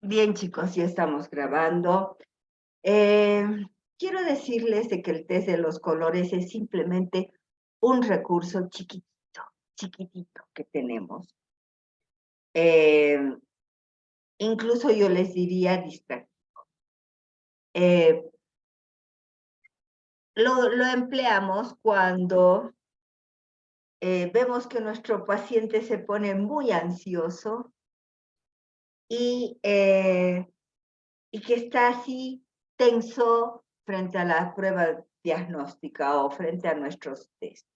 Bien, chicos, ya estamos grabando. Eh, Quiero decirles de que el test de los colores es simplemente un recurso chiquitito, chiquitito que tenemos. Eh, Incluso yo les diría distractivo. Eh, lo empleamos cuando vemos que nuestro paciente se pone muy ansioso y, eh, y que está así tenso frente a la prueba diagnóstica o frente a nuestros test.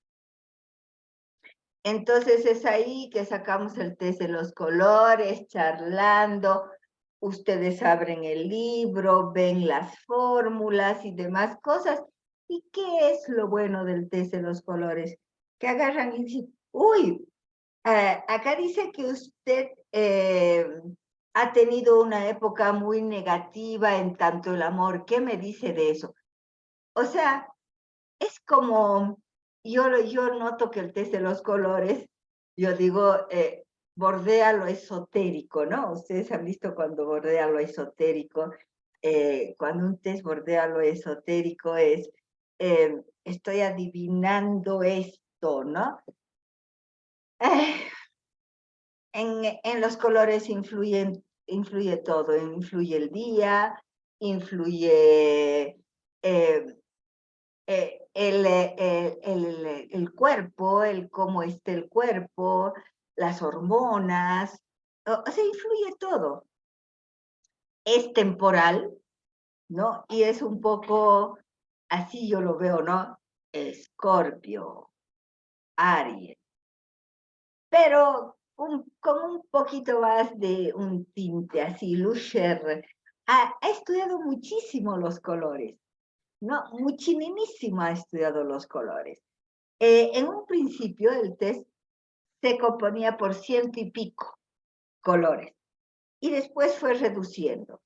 Entonces es ahí que sacamos el test de los colores, charlando. Ustedes abren el libro, ven las fórmulas y demás cosas. ¿Y qué es lo bueno del test de los colores? Que agarran y dicen, uy, acá dice que usted ha tenido una época muy negativa en tanto el amor. ¿Qué me dice de eso? O sea, es como, yo noto que el test de los colores, yo digo, bordea lo esotérico, ¿no? Ustedes han visto cuando bordea lo esotérico, cuando un test bordea lo esotérico es, estoy adivinando esto, ¿no? Eh, en los colores influye todo, influye el día, influye eh, el cuerpo, el cómo esté el cuerpo, las hormonas, o sea, influye todo. Es temporal, ¿no? Y es un poco, así yo lo veo, ¿no? Escorpio, Aries, pero con un poquito más de un tinte así, Lucer. Ha estudiado muchísimo los colores, ¿no? Muchísimo ha estudiado los colores. En un principio el test se componía por ciento y pico colores y después fue reduciendo.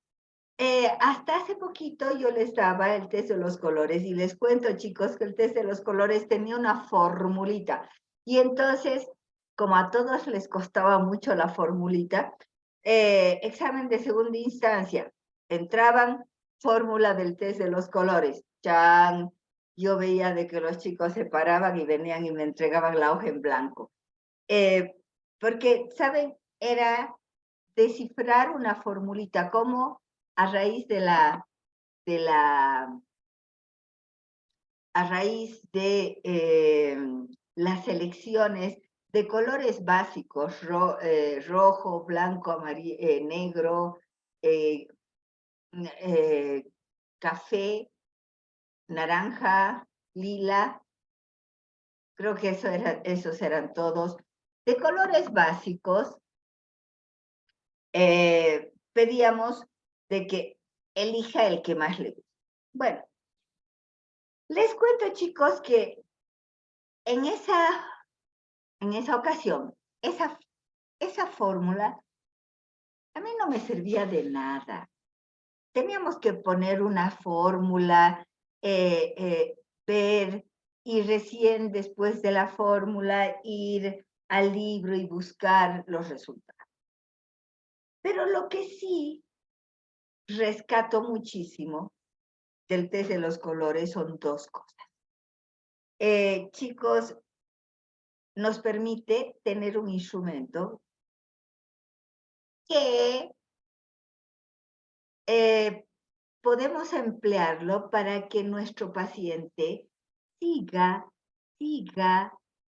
Hasta hace poquito yo les daba el test de los colores y les cuento, chicos, que el test de los colores tenía una formulita y entonces, como a todos les costaba mucho la formulita, examen de segunda instancia, entraban fórmula del test de los colores, chan, yo veía de que los chicos se paraban y venían y me entregaban la hoja en blanco. Eh, Porque, ¿saben? Era descifrar una formulita, como a raíz de la, a raíz de las elecciones de colores básicos, rojo, blanco, amarillo, negro, eh, eh, café, naranja, lila, creo que esos eran todos, de colores básicos. Pedíamos de que elija el que más le guste. Bueno, les cuento, chicos, que en esa, en esa ocasión, esa fórmula a mí no me servía de nada. Teníamos que poner una fórmula, ver y recién después de la fórmula ir al libro y buscar los resultados. Pero lo que sí rescato muchísimo del test de los colores son dos cosas. Chicos, nos permite tener un instrumento que eh, podemos emplearlo para que nuestro paciente siga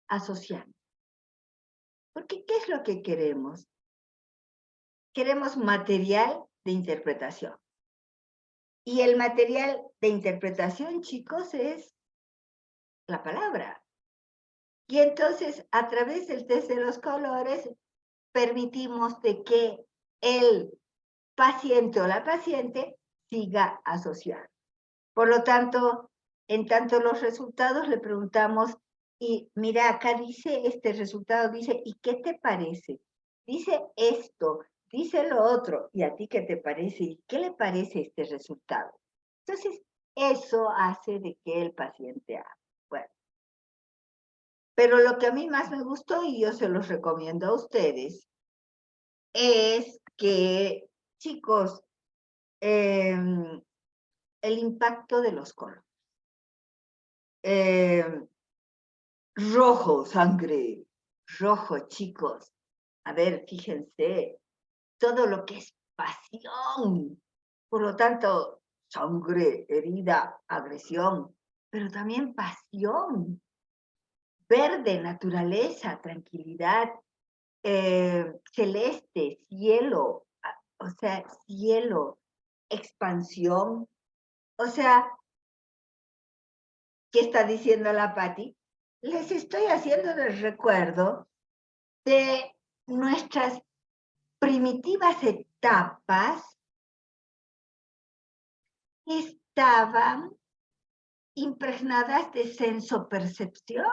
asociando. Porque, ¿qué es lo que queremos? Queremos material de interpretación. Y el material de interpretación, chicos, es la palabra. Y entonces, a través del test de los colores, permitimos de que el paciente o la paciente siga asociando. Por lo tanto, en tanto los resultados le preguntamos, y mira, acá dice, este resultado dice, ¿y qué te parece? Dice esto, dice lo otro, ¿y a ti qué te parece? ¿Y qué le parece este resultado? Entonces, eso hace de que el paciente haga. Bueno, pero lo que a mí más me gustó, y yo se los recomiendo a ustedes, es que Chicos, el impacto de los colores. Rojo, sangre. Rojo, chicos. A ver, fíjense, todo lo que es pasión. Por lo tanto, sangre, herida, agresión, pero también pasión. Verde, naturaleza, tranquilidad, celeste, cielo, o sea, cielo, expansión. O sea, ¿qué está diciendo la Patti? Les estoy haciendo el recuerdo de nuestras primitivas etapas que estaban impregnadas de senso-percepción.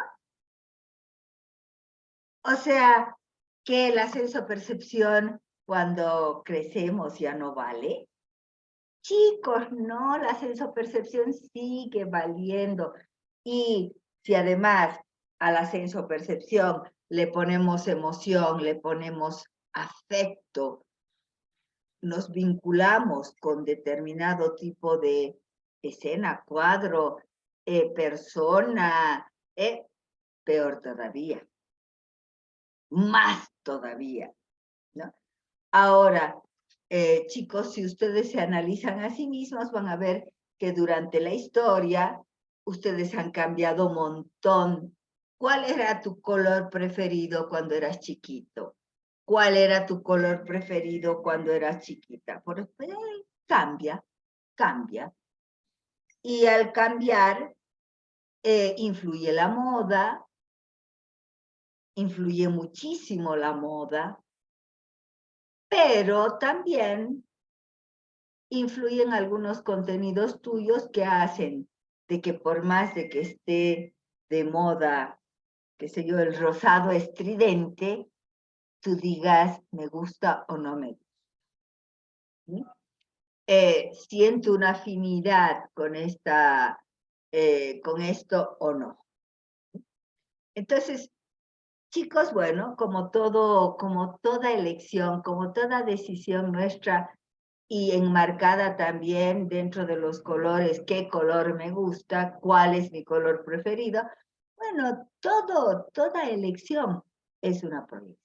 O sea, que la senso-percepción cuando crecemos ya no vale. Chicos, no, la senso-percepción sigue valiendo. Y si además a la senso-percepción le ponemos emoción, le ponemos afecto, nos vinculamos con determinado tipo de escena, cuadro, persona, peor todavía, más todavía, ¿no? Ahora, chicos, si ustedes se analizan a sí mismos, van a ver que durante la historia ustedes han cambiado un montón. ¿Cuál era tu color preferido cuando eras chiquito? ¿Cuál era tu color preferido cuando eras chiquita? Cambia, cambia. Y al cambiar, influye la moda, influye muchísimo la moda, pero también influyen algunos contenidos tuyos que hacen de que por más de que esté de moda, qué sé yo, el rosado estridente, tú digas me gusta o no me gusta. ¿Sí? Siento una afinidad con con esto o no. Entonces, chicos, bueno, como toda elección, como toda decisión nuestra y enmarcada también dentro de los colores, qué color me gusta, cuál es mi color preferido, bueno, toda elección es una proyección.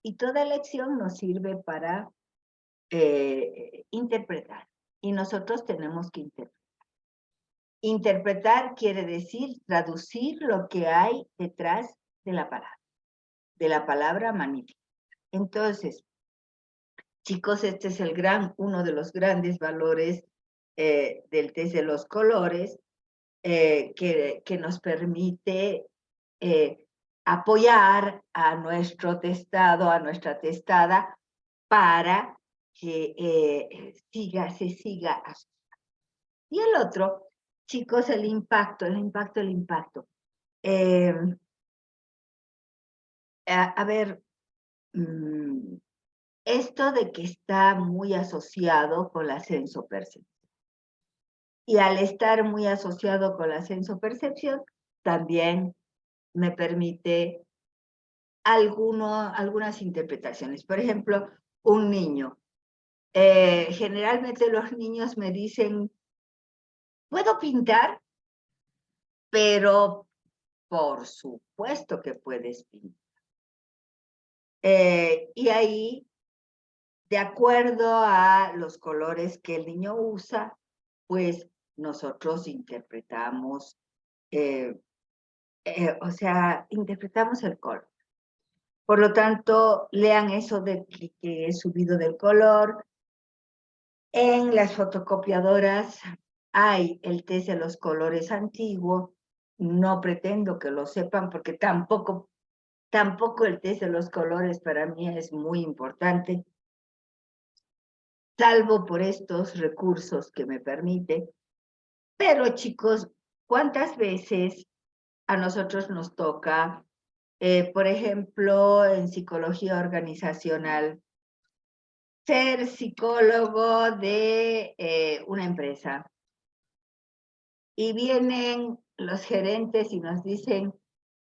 Y toda elección nos sirve para interpretar. Y nosotros tenemos que interpretar. Interpretar quiere decir traducir lo que hay detrás de la palabra magnífica. Entonces, chicos, este es uno de los grandes valores del test de los colores que nos permite apoyar a nuestro testado, a nuestra testada, para que se siga así. Y el otro, chicos, el impacto. A ver, esto de que está muy asociado con la senso-percepción. Y al estar muy asociado con la senso-percepción, también me permite algunas interpretaciones. Por ejemplo, un niño. Generalmente los niños me dicen, ¿puedo pintar? Pero por supuesto que puedes pintar. Y ahí, de acuerdo a los colores que el niño usa, pues nosotros interpretamos, o sea, interpretamos el color. Por lo tanto, lean eso de que he subido del color. En las fotocopiadoras hay el test de los colores antiguo. No pretendo que lo sepan porque tampoco el test de los colores para mí es muy importante, salvo por estos recursos que me permite. Pero chicos, ¿cuántas veces a nosotros nos toca, por ejemplo, en psicología organizacional, ser psicólogo de una empresa? Y vienen los gerentes y nos dicen,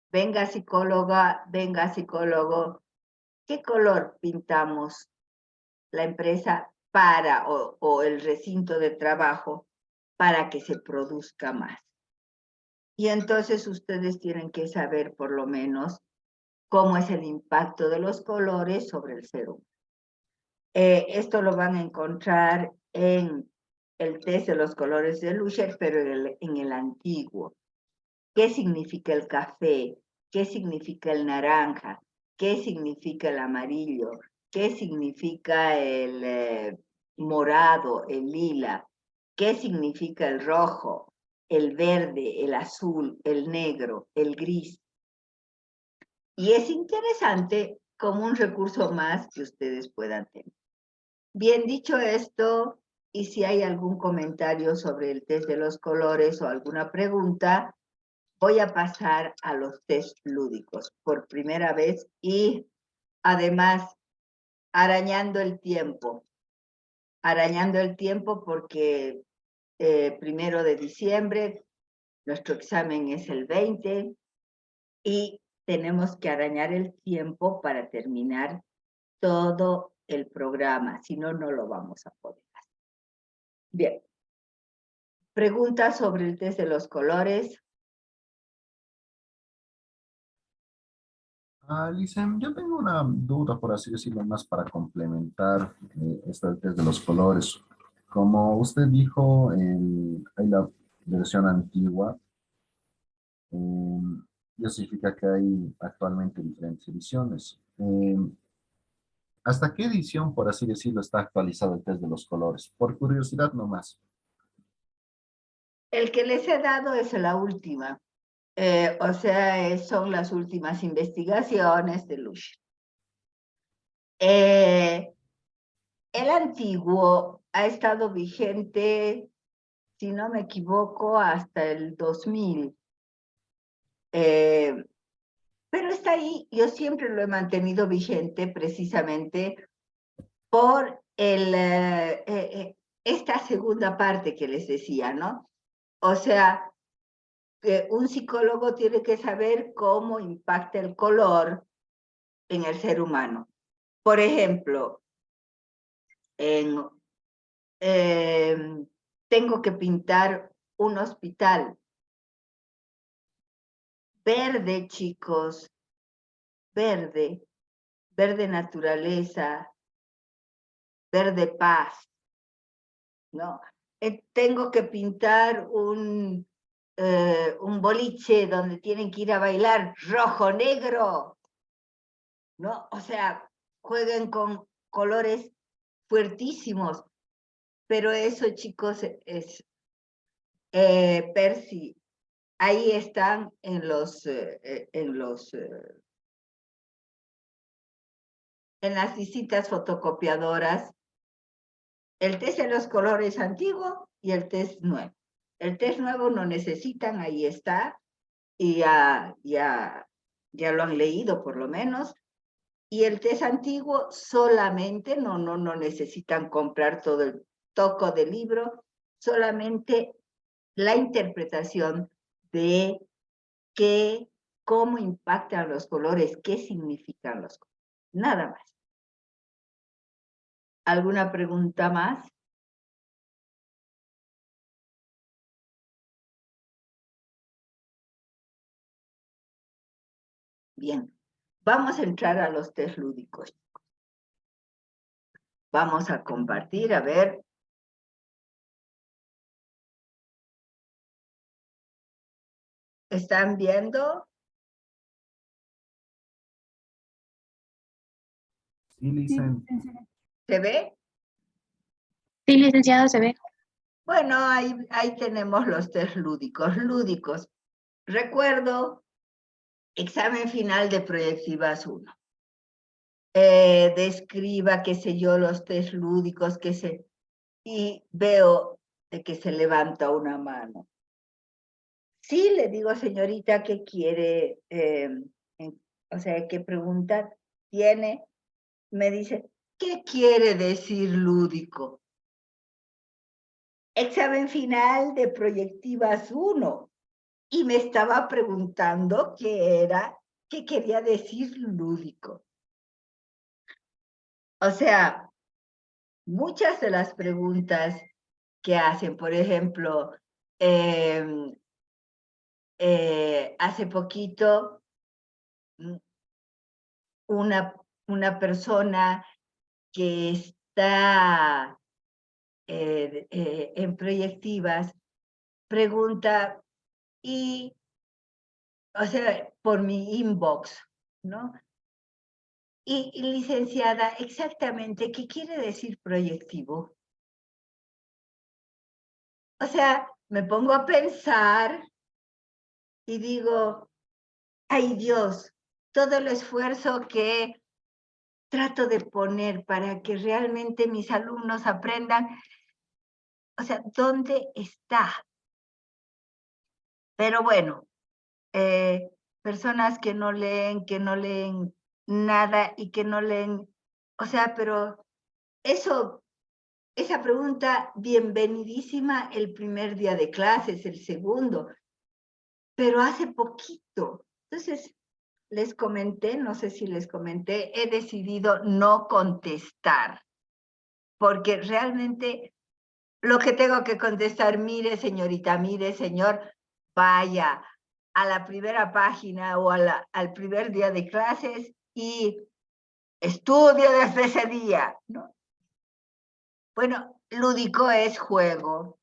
venga psicóloga, venga psicólogo, ¿qué color pintamos la empresa para, o el recinto de trabajo, para que se produzca más. Y entonces ustedes tienen que saber por lo menos cómo es el impacto de los colores sobre el ser humano. Esto lo van a encontrar en el test de los colores de Lusher, pero en el antiguo. ¿Qué significa el café? ¿Qué significa el naranja? ¿Qué significa el amarillo? ¿Qué significa el morado, el lila? ¿Qué significa el rojo, el verde, el azul, el negro, el gris? Y es interesante como un recurso más que ustedes puedan tener. Bien, dicho esto, y si hay algún comentario sobre el test de los colores o alguna pregunta, voy a pasar a los test lúdicos por primera vez y además arañando el tiempo. Arañando el tiempo porque 1 de diciembre, nuestro examen es el 20 y tenemos que arañar el tiempo para terminar todo el programa, si no, no lo vamos a poder hacer. Bien. Preguntas sobre el test de los colores. Licen, yo tengo una duda, por así decirlo, más para complementar este test de los colores. Como usted dijo, hay la versión antigua, y eso significa que hay actualmente diferentes ediciones. ¿Hasta qué edición, por así decirlo, está actualizado el test de los colores? Por curiosidad nomás. El que les he dado es la última. O sea, son las últimas investigaciones de Lush. El antiguo ha estado vigente, si no me equivoco, hasta el 2000. Pero está ahí, yo siempre lo he mantenido vigente precisamente por esta segunda parte que les decía, ¿no? O sea, un psicólogo tiene que saber cómo impacta el color en el ser humano. Por ejemplo, tengo que pintar un hospital. Verde, chicos, verde, verde naturaleza, verde paz, ¿no? Tengo que pintar un boliche donde tienen que ir a bailar rojo-negro, ¿no? O sea, jueguen con colores fuertísimos, pero eso, chicos, es Percy, ahí están en las distintas fotocopiadoras, el test de los colores antiguo y el test nuevo. El test nuevo no necesitan, ahí está, y ya lo han leído por lo menos. Y el test antiguo solamente, no necesitan comprar todo el toco del libro, solamente la interpretación de cómo impactan los colores, qué significan los colores. Nada más. ¿Alguna pregunta más? Bien. Vamos a entrar a los test lúdicos. Vamos a compartir, a ver. ¿Están viendo? Sí, Licen. ¿Se ve? Sí, licenciado, se ve. Bueno, ahí tenemos los test lúdicos. Lúdicos. Recuerdo, examen final de proyectivas 1. Describa, qué sé yo, los test lúdicos, y veo de que se levanta una mano. Sí, le digo, señorita, ¿qué quiere? O sea, ¿qué pregunta tiene? Me dice, ¿qué quiere decir lúdico? Examen final de proyectivas 1. Y me estaba preguntando qué quería decir lúdico. O sea, muchas de las preguntas que hacen, por ejemplo, hace poquito una persona que está en proyectivas pregunta, o sea, por mi inbox, ¿no? Y licenciada, exactamente, ¿qué quiere decir proyectivo? O sea, me pongo a pensar y digo, ay Dios, todo el esfuerzo que trato de poner para que realmente mis alumnos aprendan, o sea, ¿dónde está? Pero bueno, personas que no leen nada y que no leen, o sea, pero esa pregunta, bienvenidísima el primer día de clases, el segundo, pero hace poquito. Entonces, les comenté, no sé si les comenté, he decidido no contestar, porque realmente lo que tengo que contestar, mire señorita, mire señor, vaya a la primera página o al primer día de clases y estudie desde ese día, ¿no? Bueno, lúdico es juego.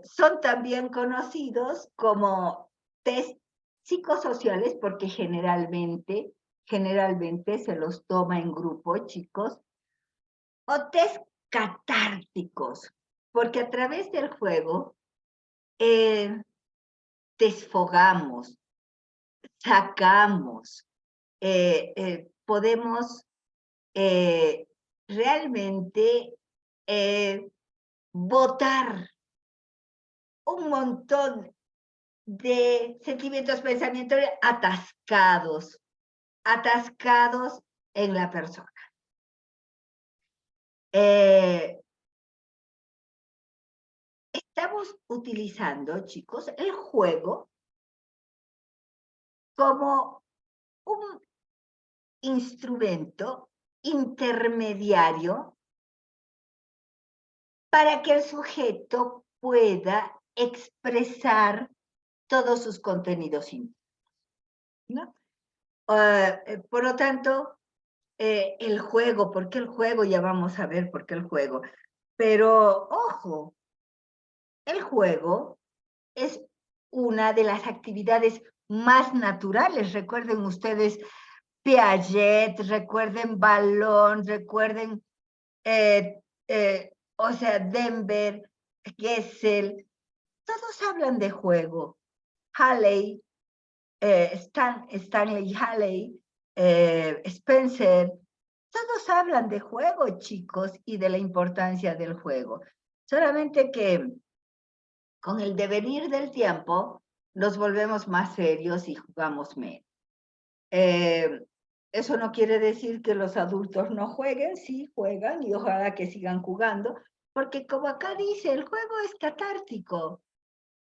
Son también conocidos como test psicosociales porque generalmente se los toma en grupo, chicos, o test catárticos, porque a través del juego desfogamos, sacamos, podemos realmente botar un montón de sentimientos, pensamientos atascados en la persona. Estamos utilizando, chicos, el juego como un instrumento intermediario para que el sujeto pueda expresar todos sus contenidos íntimos, ¿no? Por lo tanto, el juego, ¿por qué el juego? Ya vamos a ver por qué el juego. Pero, ojo, el juego es una de las actividades más naturales. Recuerden ustedes Piaget, recuerden Ballon, recuerden, o sea, Denver, Gesell, todos hablan de juego. Halley, Stanley Halley, Spencer, todos hablan de juego, chicos, y de la importancia del juego. Solamente que con el devenir del tiempo nos volvemos más serios y jugamos menos. Eso no quiere decir que los adultos no jueguen, sí juegan y ojalá que sigan jugando, porque como acá dice, el juego es catártico.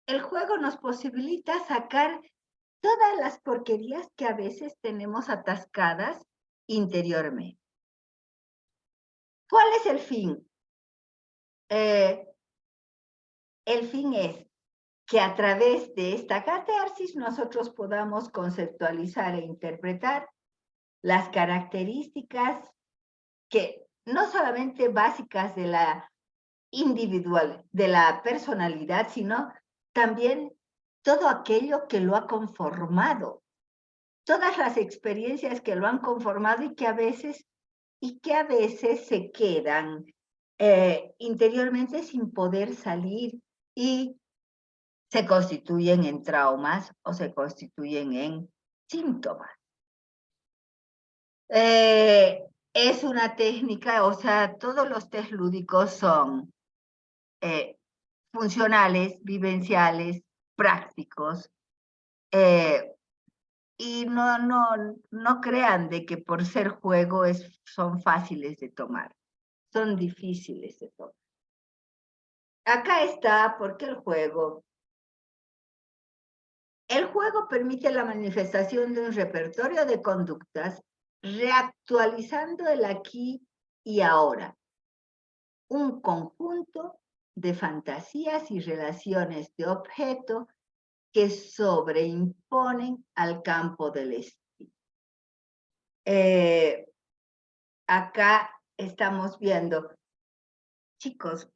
El juego nos posibilita sacar todas las porquerías que a veces tenemos atascadas interiormente. ¿Cuál es el fin? El fin es que a través de esta catarsis nosotros podamos conceptualizar e interpretar las características que no solamente básicas de la individual, de la personalidad, sino también todo aquello que lo ha conformado, todas las experiencias que lo han conformado y que a veces se quedan interiormente sin poder salir y se constituyen en traumas o se constituyen en síntomas. Es una técnica, o sea, todos los test lúdicos son funcionales, vivenciales, prácticos, y no crean de que por ser juego son fáciles de tomar, son difíciles de tomar. Acá está, porque el juego permite la manifestación de un repertorio de conductas, reactualizando el aquí y ahora. Un conjunto de fantasías y relaciones de objeto que sobreimponen al campo del espíritu. Acá estamos viendo, chicos,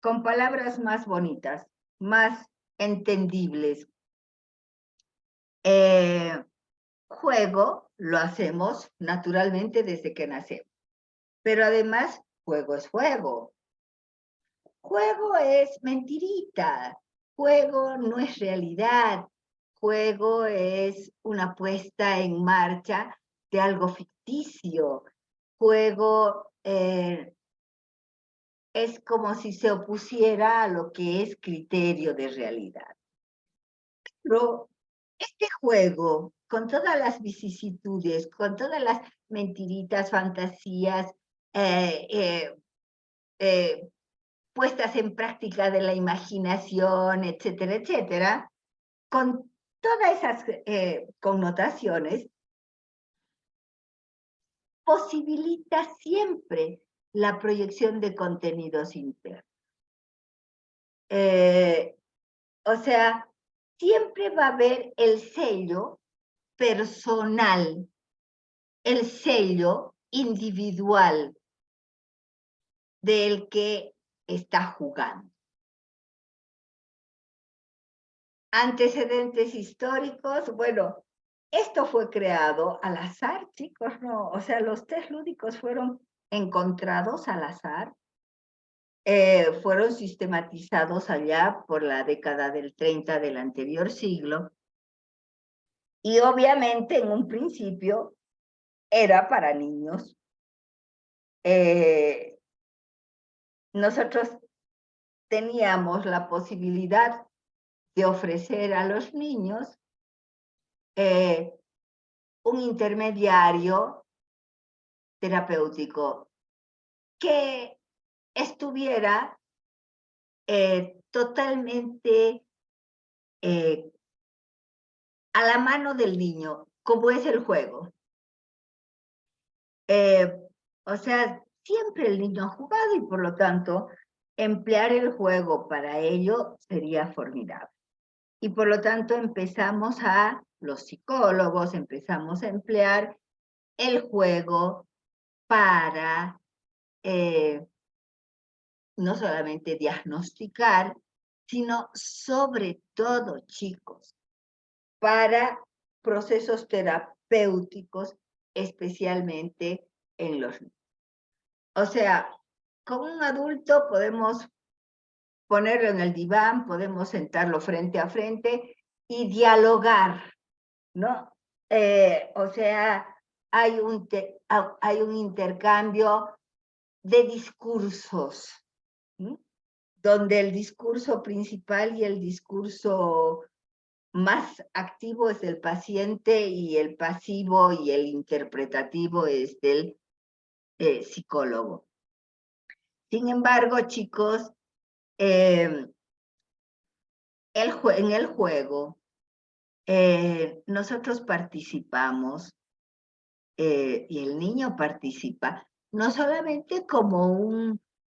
con palabras más bonitas, más entendibles. Juego lo hacemos naturalmente desde que nacemos, pero además juego es juego. Juego es mentirita, juego no es realidad, juego es una puesta en marcha de algo ficticio, juego es como si se opusiera a lo que es criterio de realidad. Pero este juego, con todas las vicisitudes, con todas las mentiritas, fantasías, puestas en práctica de la imaginación, etcétera, etcétera, con todas esas connotaciones, posibilita siempre la proyección de contenidos internos. O sea, siempre va a haber el sello personal, el sello individual del que está jugando. Antecedentes históricos, bueno, esto fue creado al azar, chicos, ¿no? O sea, los test lúdicos fueron encontrados al azar, fueron sistematizados allá por la década del 30 del anterior siglo, y obviamente en un principio era para niños. Nosotros teníamos la posibilidad de ofrecer a los niños un intermediario terapéutico que estuviera totalmente a la mano del niño, como es el juego. O sea, siempre el niño ha jugado y por lo tanto emplear el juego para ello sería formidable. Y por lo tanto los psicólogos empezamos a emplear el juego para no solamente diagnosticar, sino sobre todo, chicos, para procesos terapéuticos, especialmente en los niños. O sea, con un adulto podemos ponerlo en el diván, podemos sentarlo frente a frente y dialogar, ¿no? O sea, hay un intercambio de discursos, ¿sí? Donde el discurso principal y el discurso más activo es del paciente y el pasivo y el interpretativo es del psicólogo. Sin embargo, chicos, en el juego nosotros participamos y el niño participa no solamente como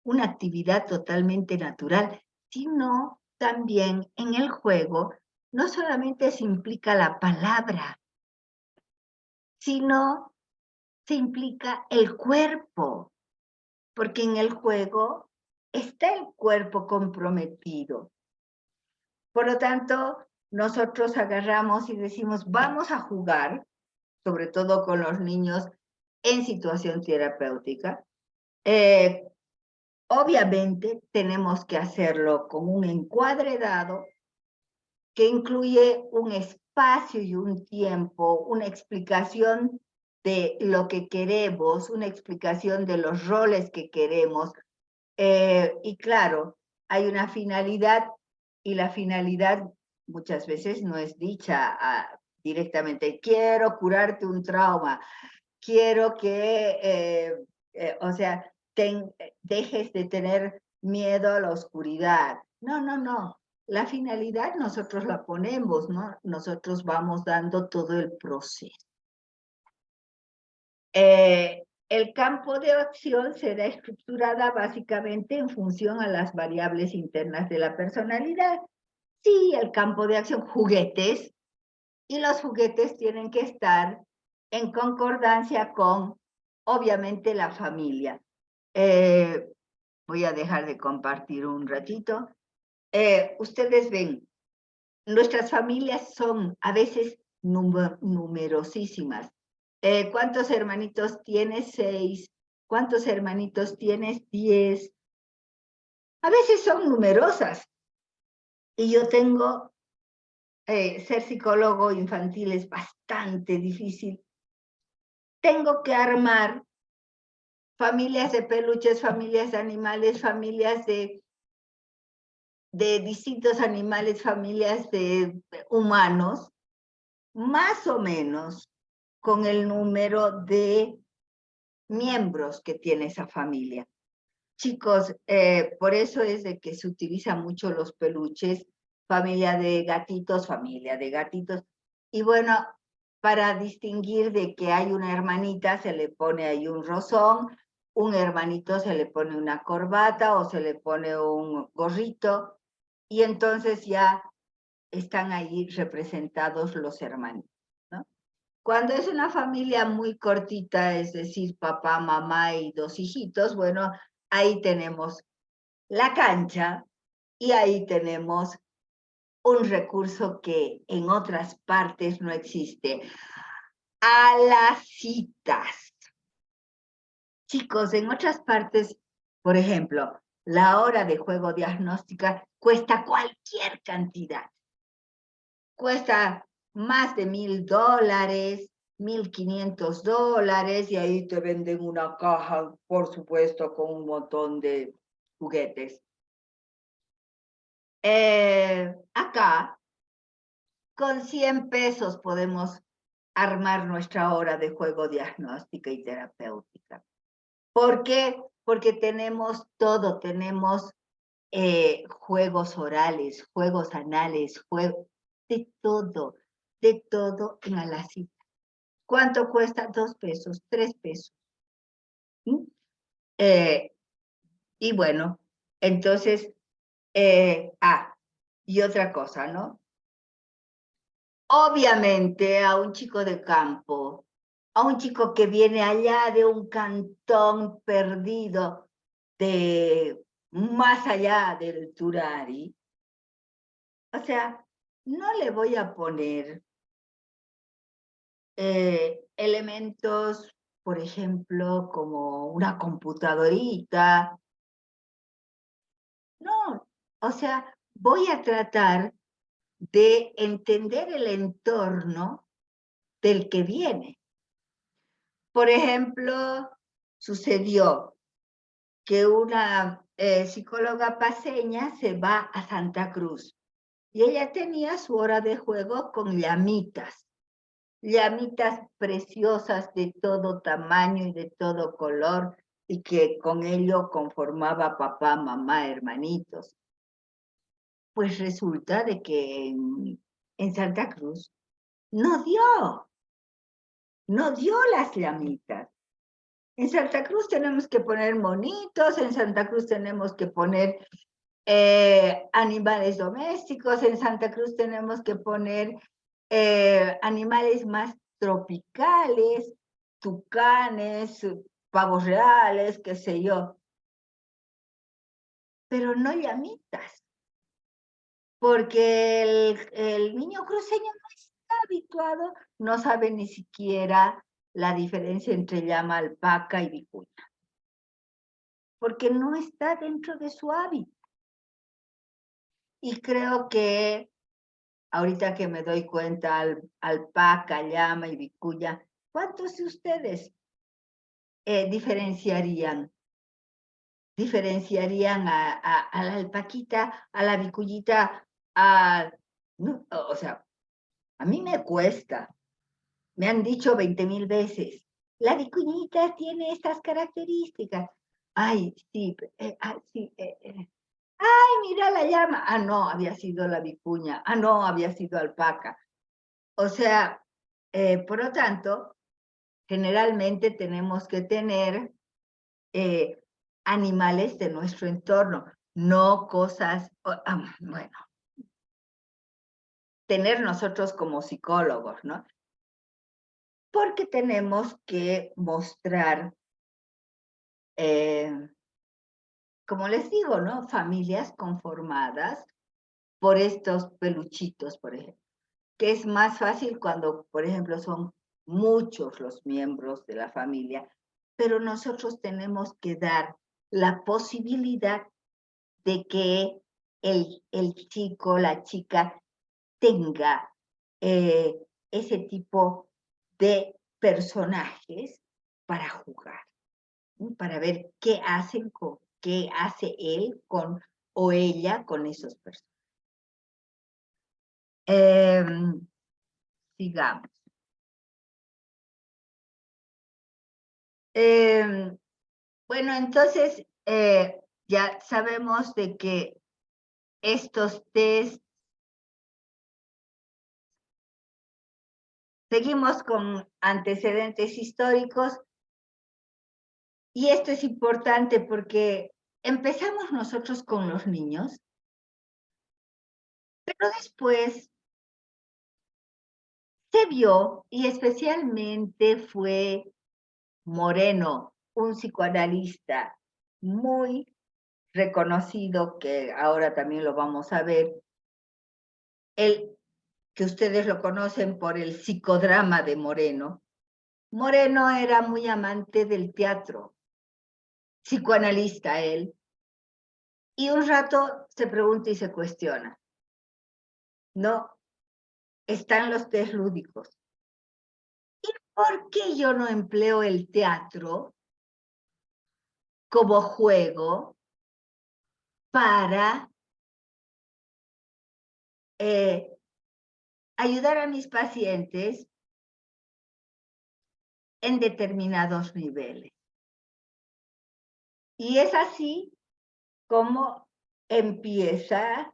una actividad totalmente natural, sino también en el juego no solamente se implica la palabra, sino se implica el cuerpo, porque en el juego está el cuerpo comprometido. Por lo tanto, nosotros agarramos y decimos, vamos a jugar, sobre todo con los niños en situación terapéutica. Obviamente tenemos que hacerlo con un encuadre dado que incluye un espacio y un tiempo, una explicación de lo que queremos, una explicación de los roles que queremos. Y claro, hay una finalidad y la finalidad muchas veces no es dicha directamente. Quiero curarte un trauma, quiero que, o sea, dejes de tener miedo a la oscuridad. No, no, no. La finalidad nosotros la ponemos, ¿no? Nosotros vamos dando todo el proceso. el campo de acción será estructurada básicamente en función a las variables internas de la personalidad. Sí, el campo de acción, juguetes, y los juguetes tienen que estar en concordancia con, obviamente, la familia. Voy a dejar de compartir un ratito. Ustedes ven, nuestras familias son a veces numerosísimas. ¿Cuántos hermanitos tienes? 6. ¿Cuántos hermanitos tienes? 10. A veces son numerosas. Y yo tengo, ser psicólogo infantil es bastante difícil. Tengo que armar familias de peluches, familias de animales, familias de distintos animales, familias de humanos, más o menos con el número de miembros que tiene esa familia. Chicos, por eso es de que se utilizan mucho los peluches, familia de gatitos, y bueno, para distinguir de que hay una hermanita, se le pone ahí un rozón, un hermanito se le pone una corbata o se le pone un gorrito, y entonces ya están ahí representados los hermanitos, ¿no? Cuando es una familia muy cortita, es decir, papá, mamá y 2 hijitos, bueno, ahí tenemos la cancha y ahí tenemos un recurso que en otras partes no existe. A las citas. Chicos, en otras partes, por ejemplo, la hora de juego diagnóstica cuesta cualquier cantidad. Cuesta más de $1,000, $1,500, y ahí te venden una caja, por supuesto, con un montón de juguetes. Acá, con 100 pesos podemos armar nuestra hora de juego diagnóstica y terapéutica. ¿Por qué? Porque tenemos todo, tenemos juegos orales, juegos anales, de todo en la cita. ¿Cuánto cuesta? 2 pesos, 3 pesos. ¿Mm? Y bueno, entonces, y otra cosa, ¿no? Obviamente a un chico de campo, a un chico que viene allá de un cantón perdido, de más allá del Turari, o sea, no le voy a poner elementos, por ejemplo, como una computadorita. No, o sea, voy a tratar de entender el entorno del que viene. Por ejemplo, sucedió que una psicóloga paceña se va a Santa Cruz y ella tenía su hora de juego con llamitas preciosas de todo tamaño y de todo color, y que con ello conformaba papá, mamá, hermanitos. Pues resulta de que en Santa Cruz no dio las llamitas. En Santa Cruz tenemos que poner monitos, en Santa Cruz tenemos que poner animales domésticos, en Santa Cruz tenemos que poner animales más tropicales, tucanes, pavos reales, qué sé yo. Pero no llamitas, porque el niño cruceño no está habituado, no sabe ni siquiera la diferencia entre llama, alpaca y vicuña, porque no está dentro de su hábito. Y creo que ahorita que me doy cuenta, alpaca, llama y vicuña, ¿cuántos de ustedes diferenciarían a la alpaquita, a la vicuñita, no, o sea, a mí me cuesta. Me han dicho 20,000 veces, la vicuñita tiene estas características. Ay, sí, sí. Ay, mira la llama. Ah, no, había sido la vicuña. Ah, no, había sido alpaca. O sea, por lo tanto, generalmente tenemos que tener animales de nuestro entorno, no cosas, bueno, tener nosotros como psicólogos, ¿no? Porque tenemos que mostrar, como les digo, ¿no? Familias conformadas por estos peluchitos, por ejemplo, que es más fácil cuando, por ejemplo, son muchos los miembros de la familia, pero nosotros tenemos que dar la posibilidad de que el chico, la chica, tenga ese tipo de personajes para jugar, ¿no? Para ver qué hace él con o ella con esos personajes. Sigamos. Bueno, entonces ya sabemos de que estos test, seguimos con antecedentes históricos, y esto es importante porque empezamos nosotros con los niños, pero después se vio, y especialmente fue Moreno, un psicoanalista muy reconocido, que ahora también lo vamos a ver, que ustedes lo conocen por el psicodrama de Moreno. Moreno era muy amante del teatro, psicoanalista él, y un rato se pregunta y se cuestiona, ¿no? Están los test lúdicos. ¿Y por qué yo no empleo el teatro como juego para ayudar a mis pacientes en determinados niveles? Y es así como empieza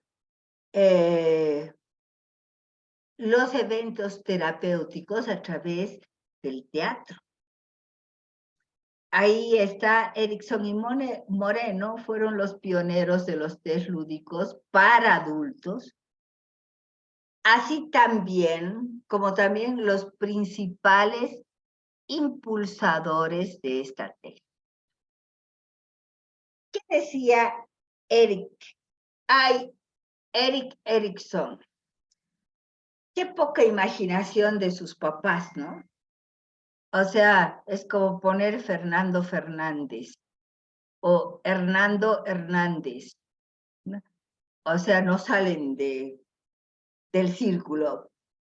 los eventos terapéuticos a través del teatro. Ahí está Erickson y Moreno, fueron los pioneros de los test lúdicos para adultos, así también como también los principales impulsadores de esta técnica. ¿Qué decía Erik Erikson? Qué poca imaginación de sus papás, ¿no? O sea, es como poner Fernando Fernández o Hernando Hernández, ¿no? O sea, no salen del círculo.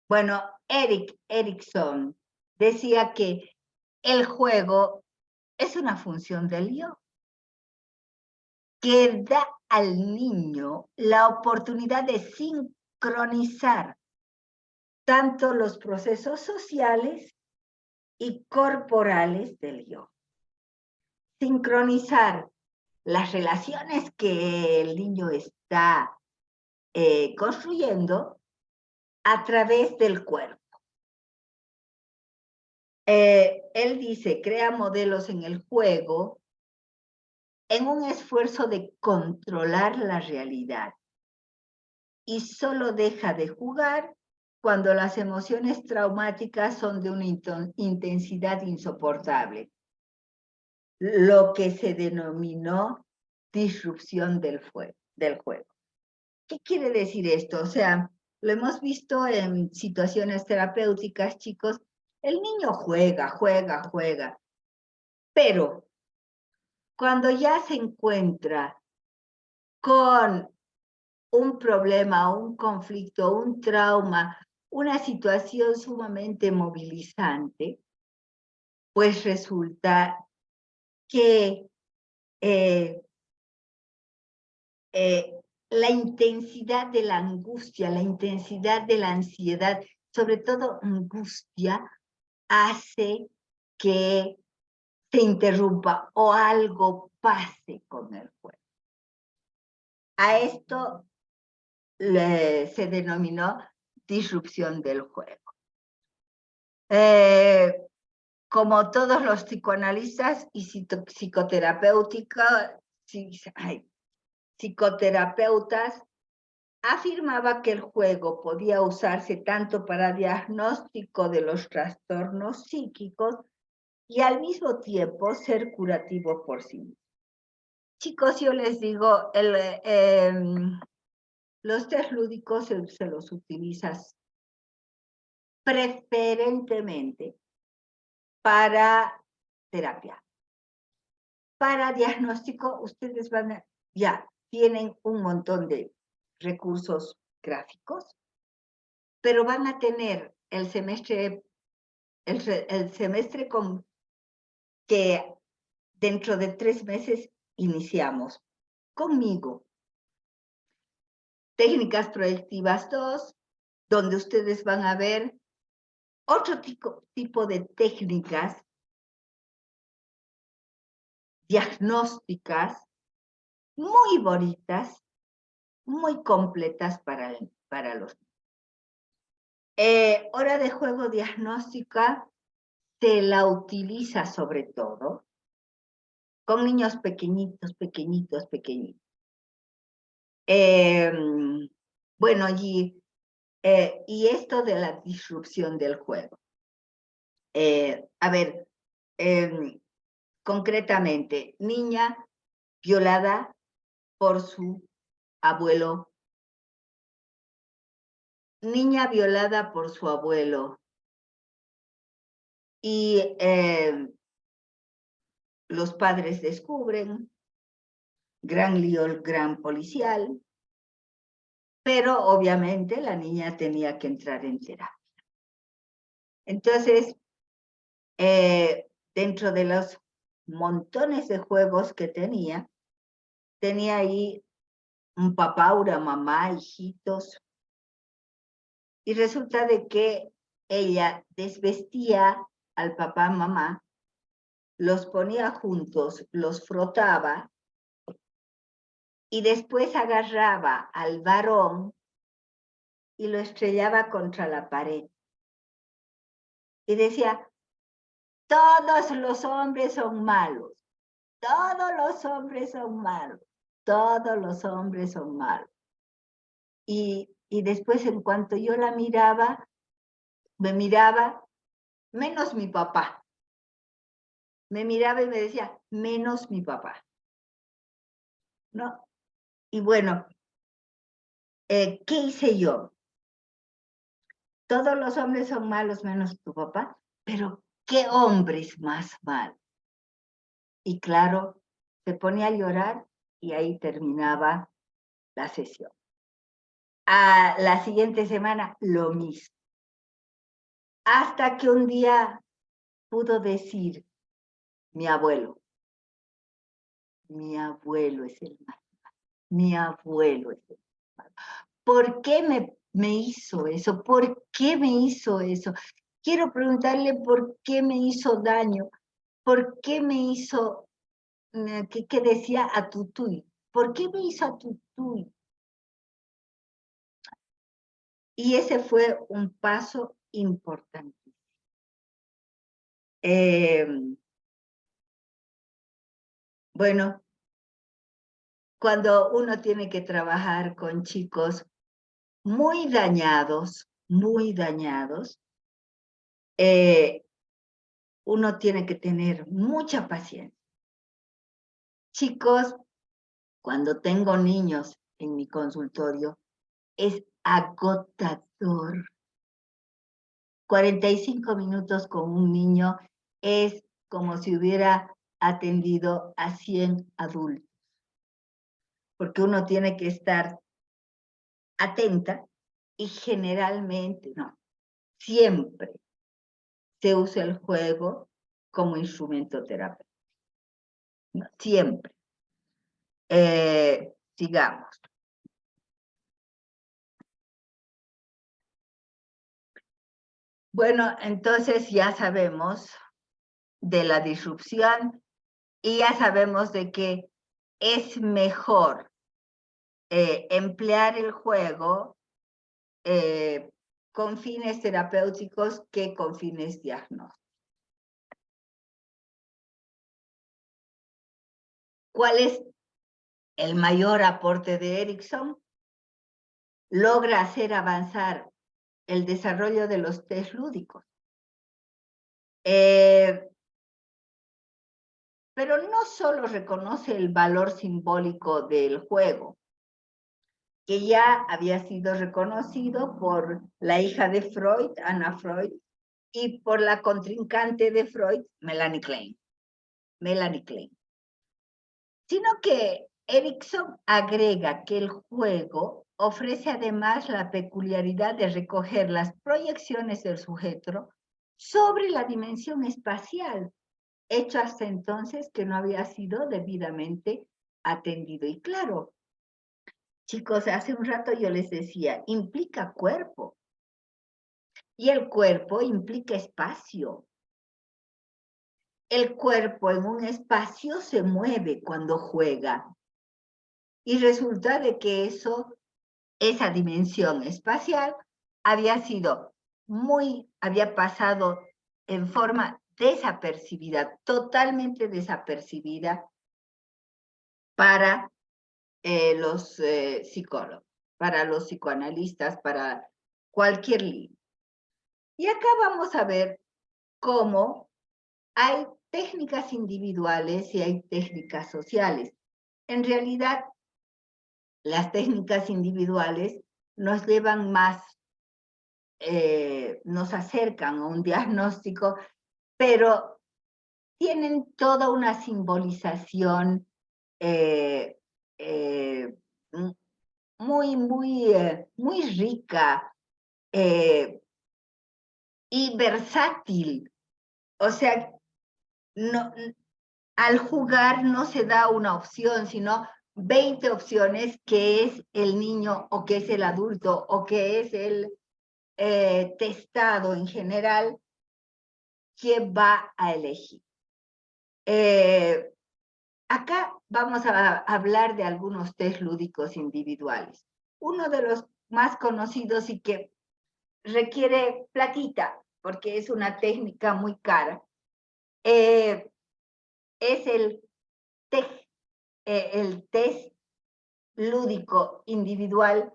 Bueno, Erikson decía que el juego es una función del yo, que da al niño la oportunidad de sincronizar tanto los procesos sociales y corporales del yo. Sincronizar las relaciones que el niño está construyendo a través del cuerpo. Él dice, crea modelos en el juego en un esfuerzo de controlar la realidad y solo deja de jugar cuando las emociones traumáticas son de una intensidad insoportable, lo que se denominó disrupción del juego. ¿Qué quiere decir esto? O sea, lo hemos visto en situaciones terapéuticas, chicos, el niño juega, pero cuando ya se encuentra con un problema, un conflicto, un trauma, una situación sumamente movilizante, pues resulta que la intensidad de la angustia, la intensidad de la ansiedad, sobre todo angustia, hace que se interrumpa o algo pase con el juego. A esto se denominó disrupción del juego. como todos los psicoanalistas y psicoterapeutas, afirmaba que el juego podía usarse tanto para diagnóstico de los trastornos psíquicos y al mismo tiempo ser curativo por sí mismo. Chicos, yo les digo, los test lúdicos se los utilizas preferentemente para terapia. Para diagnóstico, ustedes ya tienen un montón de recursos gráficos, pero van a tener el semestre que dentro de 3 meses iniciamos conmigo. Técnicas proyectivas 2, donde ustedes van a ver otro tipo de técnicas diagnósticas muy bonitas, muy completas para los niños. Hora de juego diagnóstica se la utiliza sobre todo con niños pequeñitos. Bueno, y esto de la disrupción del juego. A ver, concretamente, niña violada por su abuelo. Niña violada por su abuelo. Y los padres descubren, gran lío, gran policial, pero obviamente la niña tenía que entrar en terapia. Entonces, dentro de los montones de juegos que tenía ahí un papá, una mamá, hijitos, y resulta de que ella desvestía al papá, mamá, los ponía juntos, los frotaba, y después agarraba al varón y lo estrellaba contra la pared. Y decía, todos los hombres son malos, todos los hombres son malos, todos los hombres son malos. Y después, en cuanto yo la miraba, me miraba, menos mi papá. Me miraba y me decía, menos mi papá. ¿No? Y bueno, ¿qué hice yo? Todos los hombres son malos menos tu papá, pero ¿qué hombres más malos? Y claro, se ponía a llorar y ahí terminaba la sesión. A la siguiente semana, lo mismo. Hasta que un día pudo decir, mi abuelo es el malo. Mi abuelo es el malo. ¿Por qué me hizo eso? ¿Por qué me hizo eso? Quiero preguntarle por qué me hizo daño. ¿Por qué me hizo, qué decía a Tutuy? ¿Por qué me hizo a Tutuy? Y ese fue un paso importante. Bueno, cuando uno tiene que trabajar con chicos muy dañados, uno tiene que tener mucha paciencia. Chicos, cuando tengo niños en mi consultorio, es agotador. 45 minutos con un niño es como si hubiera atendido a 100 adultos. Porque uno tiene que estar atenta y generalmente, no, siempre se usa el juego como instrumento terapéutico. No, siempre. Sigamos. Bueno, entonces ya sabemos de la disrupción y ya sabemos de que es mejor emplear el juego con fines terapéuticos que con fines diagnósticos. ¿Cuál es el mayor aporte de Erickson? Logra hacer avanzar el desarrollo de los test lúdicos. Pero no solo reconoce el valor simbólico del juego, que ya había sido reconocido por la hija de Freud, Anna Freud, y por la contrincante de Freud, Melanie Klein. Sino que Erickson agrega que el juego ofrece además la peculiaridad de recoger las proyecciones del sujeto sobre la dimensión espacial, hecho hasta entonces que no había sido debidamente atendido. Y claro, chicos, hace un rato yo les decía, implica cuerpo. Y el cuerpo implica espacio. El cuerpo en un espacio se mueve cuando juega. Y resulta de que esa dimensión espacial había pasado en forma desapercibida, totalmente desapercibida para los psicólogos, para los psicoanalistas, para cualquier libro. Y acá vamos a ver cómo hay técnicas individuales y hay técnicas sociales. En realidad, las técnicas individuales nos llevan más, nos acercan a un diagnóstico, pero tienen toda una simbolización muy rica y versátil. O sea, no, al jugar no se da una opción, sino 20 opciones que es el niño o que es el adulto o que es el testado en general quien va a elegir. Acá vamos a hablar de algunos test lúdicos individuales. Uno de los más conocidos y que requiere platita, porque es una técnica muy cara, es el test lúdico individual,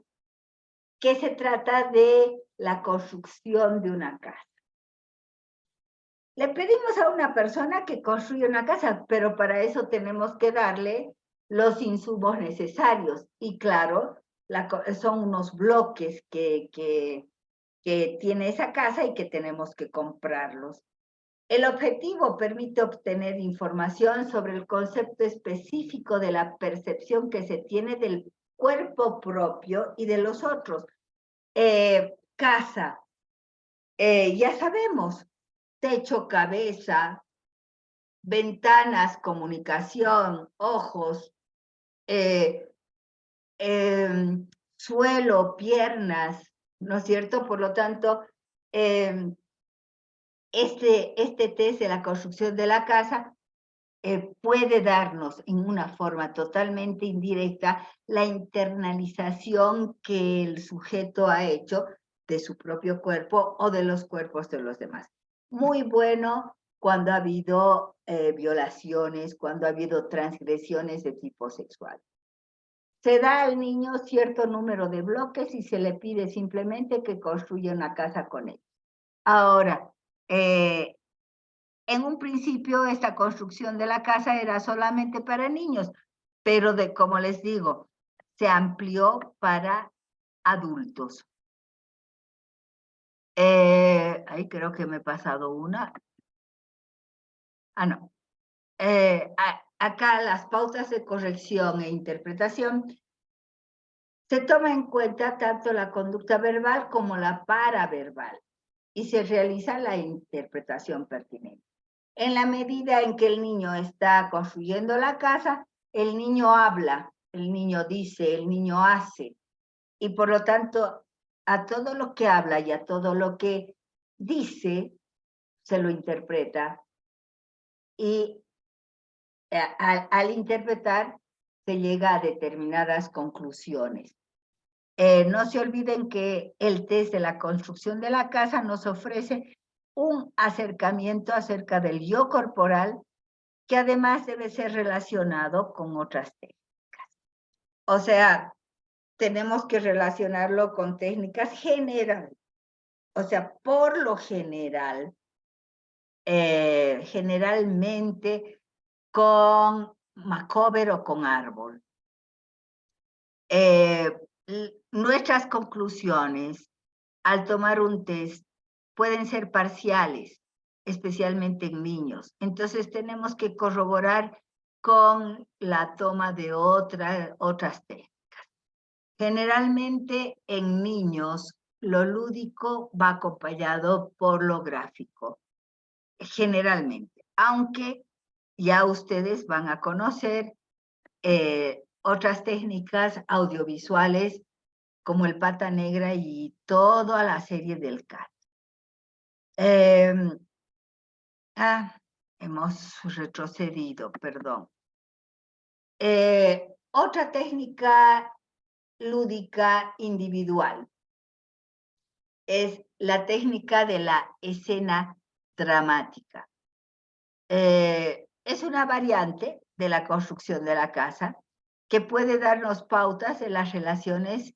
que se trata de la construcción de una casa. Le pedimos a una persona que construya una casa, pero para eso tenemos que darle los insumos necesarios. Y claro, son unos bloques que tiene esa casa y que tenemos que comprarlos. El objetivo permite obtener información sobre el concepto específico de la percepción que se tiene del cuerpo propio y de los otros. Casa, ya sabemos, techo, cabeza, ventanas, comunicación, ojos, suelo, piernas, ¿no es cierto? Por lo tanto, este test de la construcción de la casa puede darnos en una forma totalmente indirecta la internalización que el sujeto ha hecho de su propio cuerpo o de los cuerpos de los demás. Muy bueno cuando ha habido violaciones, cuando ha habido transgresiones de tipo sexual. Se da al niño cierto número de bloques y se le pide simplemente que construya una casa con él. Ahora, en un principio esta construcción de la casa era solamente para niños, pero como les digo, se amplió para adultos. Ahí creo que me he pasado una. Ah, no. Acá las pautas de corrección e interpretación se toma en cuenta tanto la conducta verbal como la paraverbal y se realiza la interpretación pertinente. En la medida en que el niño está construyendo la casa, el niño habla, el niño dice, el niño hace. Y por lo tanto, a todo lo que habla y a todo lo que dice, se lo interpreta. Y al interpretar, se llega a determinadas conclusiones. No se olviden que el test de la construcción de la casa nos ofrece un acercamiento acerca del yo corporal que además debe ser relacionado con otras técnicas. O sea, tenemos que relacionarlo con técnicas generales. O sea, por lo general, generalmente con macover o con árbol. Nuestras conclusiones al tomar un test pueden ser parciales, especialmente en niños. Entonces tenemos que corroborar con la toma de otras técnicas. Generalmente en niños lo lúdico va acompañado por lo gráfico, generalmente, aunque ya ustedes van a conocer otras técnicas audiovisuales como el Pata Negra y toda la serie del CAT. Hemos retrocedido, perdón. Otra técnica lúdica individual es la técnica de la escena dramática. Es una variante de la construcción de la casa que puede darnos pautas de las relaciones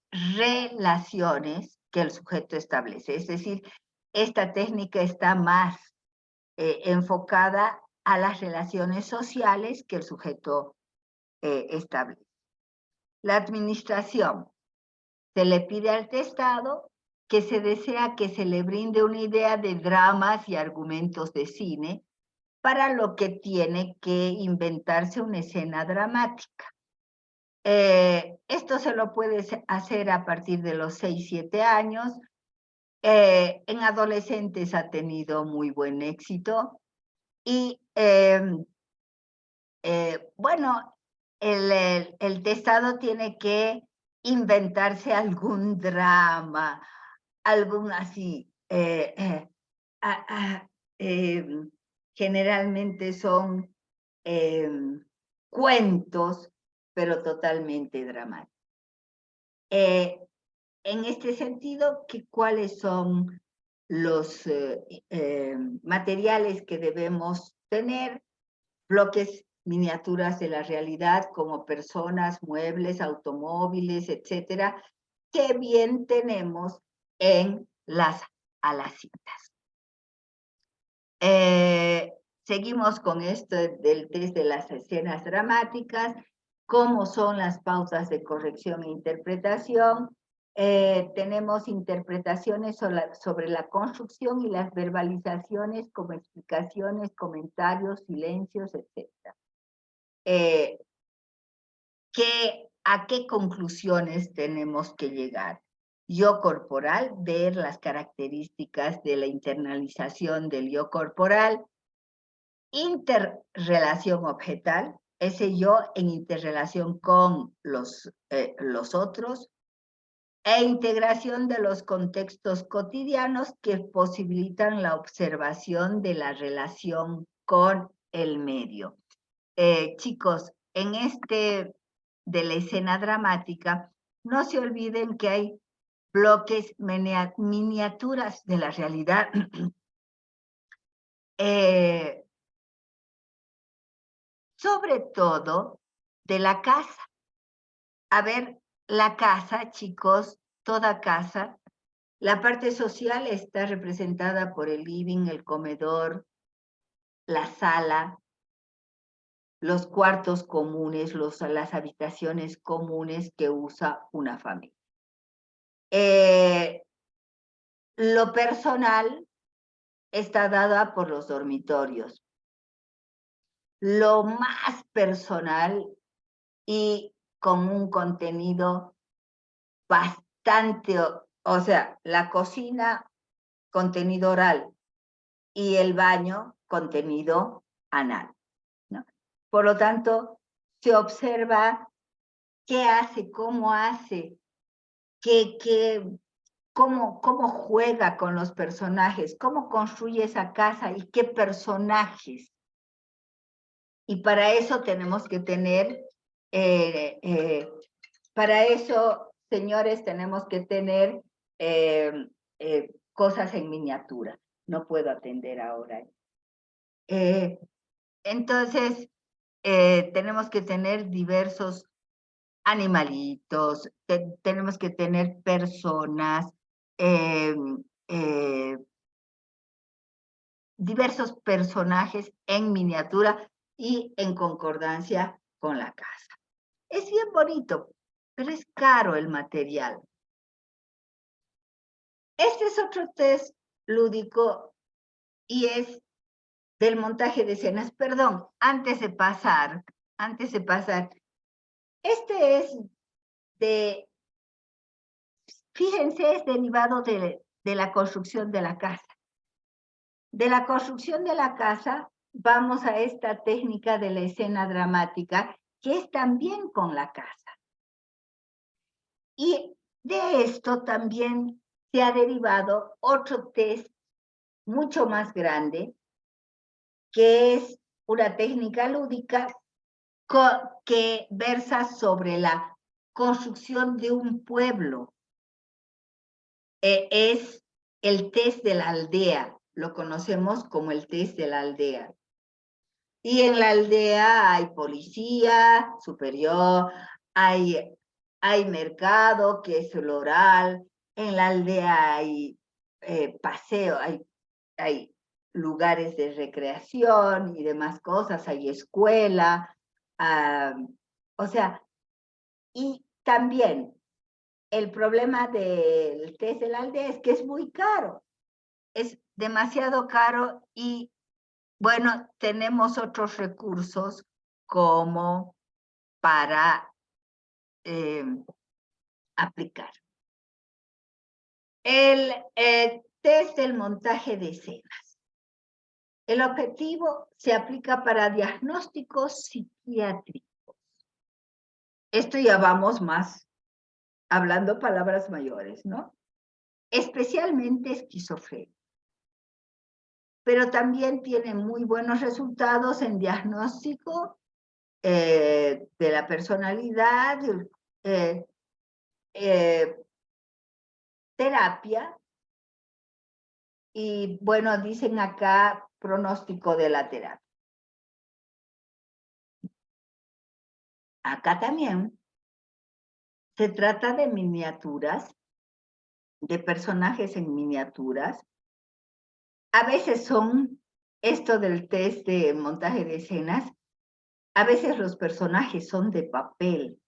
que el sujeto establece. Es decir, esta técnica está más enfocada a las relaciones sociales que el sujeto establece. La administración se le pide al testado que se desea que se le brinde una idea de dramas y argumentos de cine, para lo que tiene que inventarse una escena dramática. Esto se lo puede hacer a partir de los 6-7 años. En adolescentes ha tenido muy buen éxito. Y bueno, el testado tiene que inventarse algún drama, algún así. Generalmente son cuentos, pero totalmente dramáticos. En este sentido, ¿cuáles son los materiales que debemos tener? Bloques, miniaturas de la realidad, como personas, muebles, automóviles, etcétera, que bien tenemos en las alacitas. Seguimos con esto del test de las escenas dramáticas, cómo son las pautas de corrección e interpretación. Tenemos interpretaciones sobre la construcción y las verbalizaciones como explicaciones, comentarios, silencios, etc. ¿A qué conclusiones tenemos que llegar? Yo corporal, ver las características de la internalización del yo corporal. Interrelación objetal, ese yo en interrelación con los otros, e integración de los contextos cotidianos que posibilitan la observación de la relación con el medio. Chicos, en de la escena dramática, no se olviden que hay bloques, miniaturas de la realidad, sobre todo de la casa. A ver, la casa, chicos, toda casa, la parte social está representada por el living, el comedor, la sala, los cuartos comunes, las habitaciones comunes que usa una familia. Lo personal está dada por los dormitorios. Lo más personal y con un contenido bastante, o sea, la cocina, contenido oral, y el baño, contenido anal, ¿no? Por lo tanto, se observa qué hace, cómo hace, cómo juega con los personajes, cómo construye esa casa y qué personajes. Y para eso tenemos que tener, para eso, señores, tenemos que tener cosas en miniatura. No puedo atender ahora. entonces, tenemos que tener diversos animalitos, tenemos que tener personas, diversos personajes en miniatura y en concordancia con la casa. Es bien bonito, pero es caro el material. Este es otro test lúdico y es del montaje de escenas. Perdón, antes de pasar, este es de, fíjense, es derivado de la construcción de la casa. De la construcción de la casa, vamos a esta técnica de la escena dramática, que es también con la casa. Y de esto también se ha derivado otro test mucho más grande, que es una técnica lúdica que versa sobre la construcción de un pueblo. Es el test de la aldea, lo conocemos como el test de la aldea. Y en la aldea hay policía superior, hay mercado, que es el oral, en la aldea hay paseo, hay lugares de recreación y demás cosas, hay escuela, o sea, y también el problema del test de la aldea es que es muy caro, es demasiado caro y bueno, tenemos otros recursos como para aplicar. El test del montaje de escenas. El objetivo se aplica para diagnósticos psiquiátricos. Esto ya vamos más hablando palabras mayores, ¿no? Especialmente esquizofrenia. Pero también tiene muy buenos resultados en diagnóstico de la personalidad, terapia, y bueno, dicen acá pronóstico de la terapia. Acá también se trata de miniaturas, de personajes en miniaturas. A veces son, esto del test de montaje de escenas, a veces los personajes son de papel,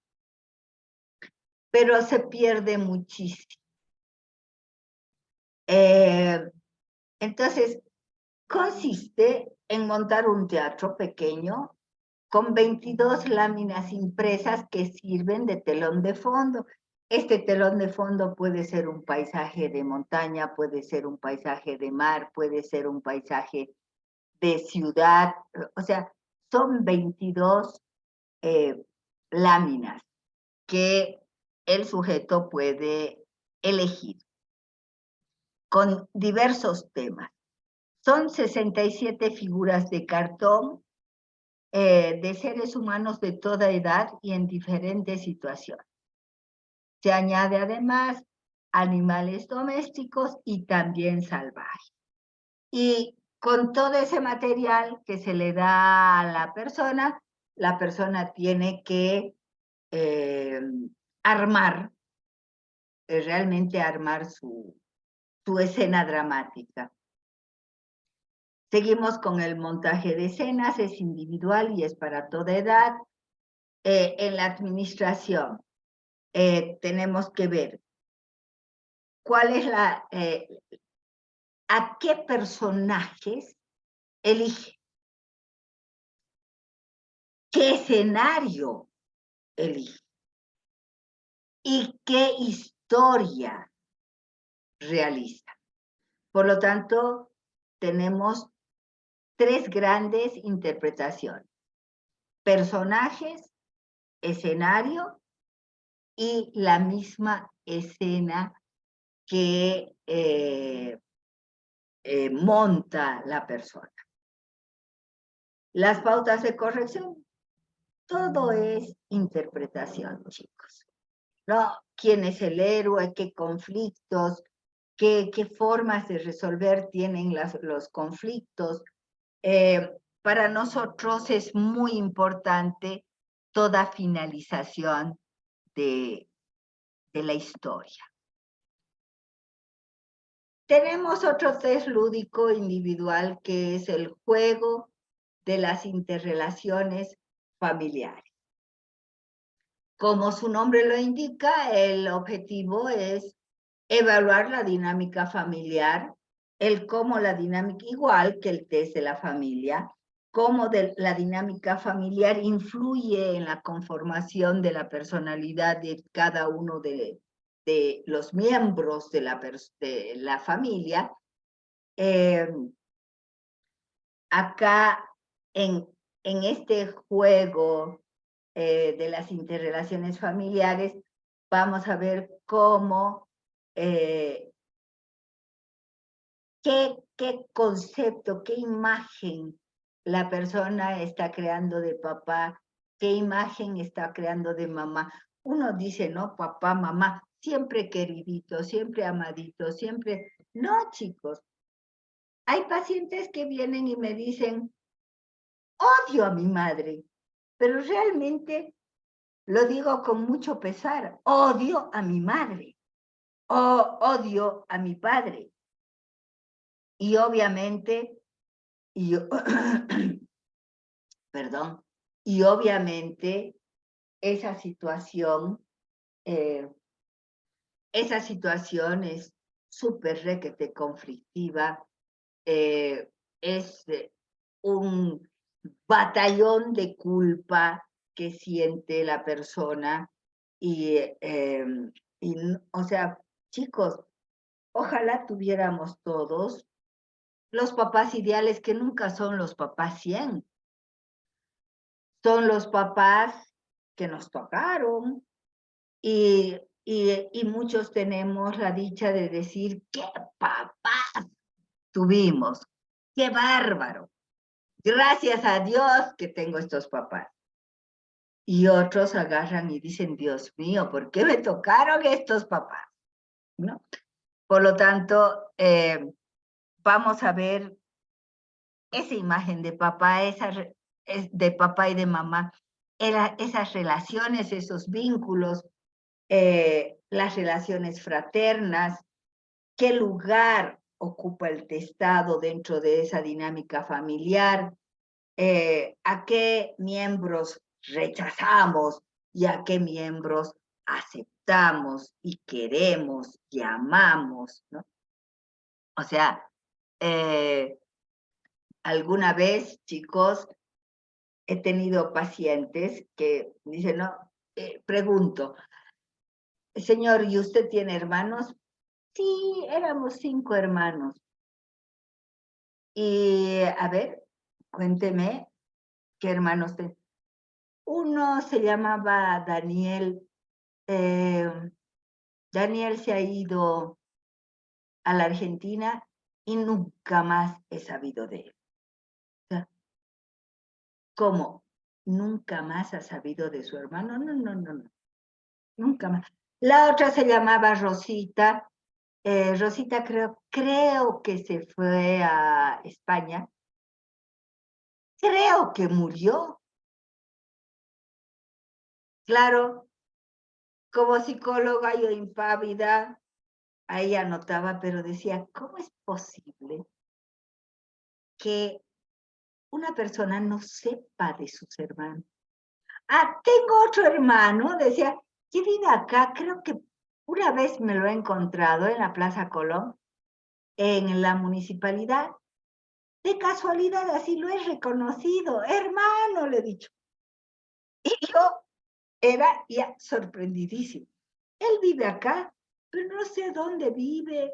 pero se pierde muchísimo. Entonces, consiste en montar un teatro pequeño con 22 láminas impresas que sirven de telón de fondo. Este telón de fondo puede ser un paisaje de montaña, puede ser un paisaje de mar, puede ser un paisaje de ciudad, o sea, son 22 láminas que el sujeto puede elegir con diversos temas. Son 67 figuras de cartón de seres humanos de toda edad y en diferentes situaciones. Se añade además animales domésticos y también salvajes. Y con todo ese material que se le da a la persona tiene que armar, realmente armar su escena dramática. Seguimos con el montaje de escenas, es individual y es para toda edad. En la administración tenemos que ver cuál es a qué personajes elige, qué escenario elige y qué historia realiza. Por lo tanto, tenemos tres grandes interpretaciones: personajes, escenario y la misma escena que monta la persona. Las pautas de corrección, todo es interpretación, chicos. ¿No? ¿Quién es el héroe? ¿Qué conflictos? ¿Qué formas de resolver tienen los conflictos? para nosotros es muy importante toda finalización de la historia. Tenemos otro test lúdico individual que es el juego de las interrelaciones familiares. Como su nombre lo indica, el objetivo es evaluar la dinámica familiar, el cómo la dinámica, igual que el test de la familia, cómo la dinámica familiar influye en la conformación de la personalidad de cada uno de los miembros de la familia. Acá, en este juego de las interrelaciones familiares, vamos a ver cómo, qué concepto, qué imagen la persona está creando de papá, qué imagen está creando de mamá. Uno dice, no, papá, mamá, siempre queridito, siempre amadito, siempre... No, chicos. Hay pacientes que vienen y me dicen, odio a mi madre, pero realmente lo digo con mucho pesar, odio a mi madre, o odio a mi padre. Y obviamente, perdón, y obviamente esa situación es súper requete conflictiva, es un batallón de culpa que siente la persona y o sea, chicos, ojalá tuviéramos todos los papás ideales que nunca son los papás 100. Son los papás que nos tocaron y muchos tenemos la dicha de decir, ¡qué papás tuvimos! ¡Qué bárbaro! Gracias a Dios que tengo estos papás. Y otros agarran y dicen, Dios mío, ¿por qué me tocaron estos papás? ¿No? Por lo tanto, vamos a ver esa imagen de papá, de papá y de mamá, esas relaciones, esos vínculos, las relaciones fraternas, qué lugar ocupa el testado dentro de esa dinámica familiar, a qué miembros rechazamos y a qué miembros aceptamos y queremos y amamos, ¿no? O sea, alguna vez, chicos, he tenido pacientes que dicen, no, pregunto, señor, ¿y usted tiene hermanos? Sí, éramos 5 hermanos. Y a ver, cuénteme, ¿qué hermanos tenés? Uno se llamaba Daniel. Daniel se ha ido a la Argentina y nunca más he sabido de él. O sea, ¿cómo? ¿Nunca más ha sabido de su hermano? No. Nunca más. La otra se llamaba Rosita. Rosita creo que se fue a España. Creo que murió. Claro, como psicóloga yo impávida, ahí anotaba, pero decía, ¿cómo es posible que una persona no sepa de sus hermanos? Ah, tengo otro hermano, decía, que vive acá, creo que una vez me lo he encontrado en la Plaza Colón, en la municipalidad. De casualidad, así lo he reconocido, hermano, le he dicho. Y yo era ya sorprendidísimo. Él vive acá, pero no sé dónde vive.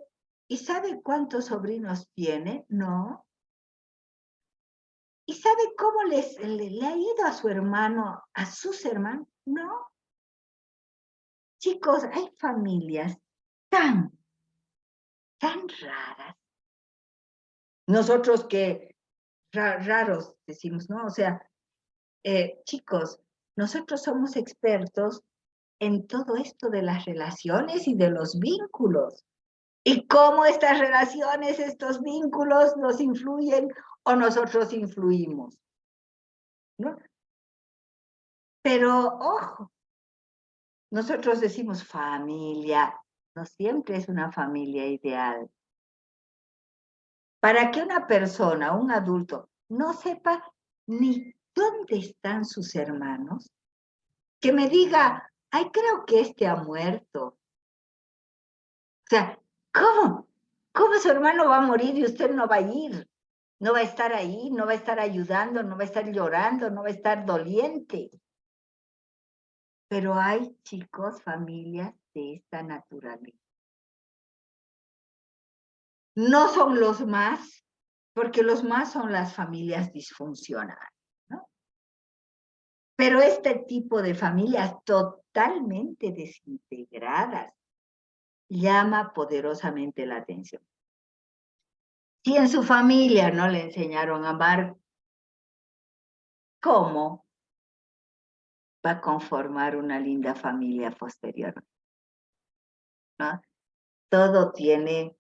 ¿Y sabe cuántos sobrinos tiene? No. ¿Y sabe cómo le ha ido a su hermano, a sus hermanos? No. Chicos, hay familias tan raras. Nosotros que raros decimos, ¿no? O sea, chicos, nosotros somos expertos en todo esto de las relaciones y de los vínculos. Y cómo estas relaciones, estos vínculos nos influyen o nosotros influimos. ¿no? Pero, ojo, nosotros decimos familia, no siempre es una familia ideal. Para que una persona, un adulto, no sepa ni dónde están sus hermanos, que me diga, ay, creo que este ha muerto. O sea, ¿cómo? ¿Cómo su hermano va a morir y usted no va a ir? No va a estar ahí, no va a estar ayudando, no va a estar llorando, no va a estar doliente. Pero hay, chicos, familias de esta naturaleza. No son los más, porque los más son las familias disfuncionales, ¿no? Pero este tipo de familias totalmente desintegradas llama poderosamente la atención. Si en su familia no le enseñaron a amar, ¿cómo va a conformar una linda familia posterior? ¿No? Todo tiene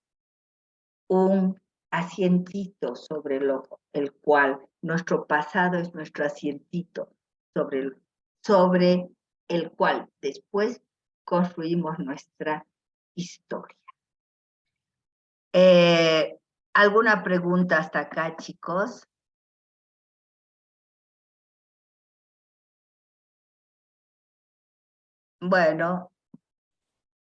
un asientito sobre el cual nuestro pasado es nuestro asientito, sobre el cual después construimos nuestra historia. ¿Alguna pregunta hasta acá, chicos? Bueno,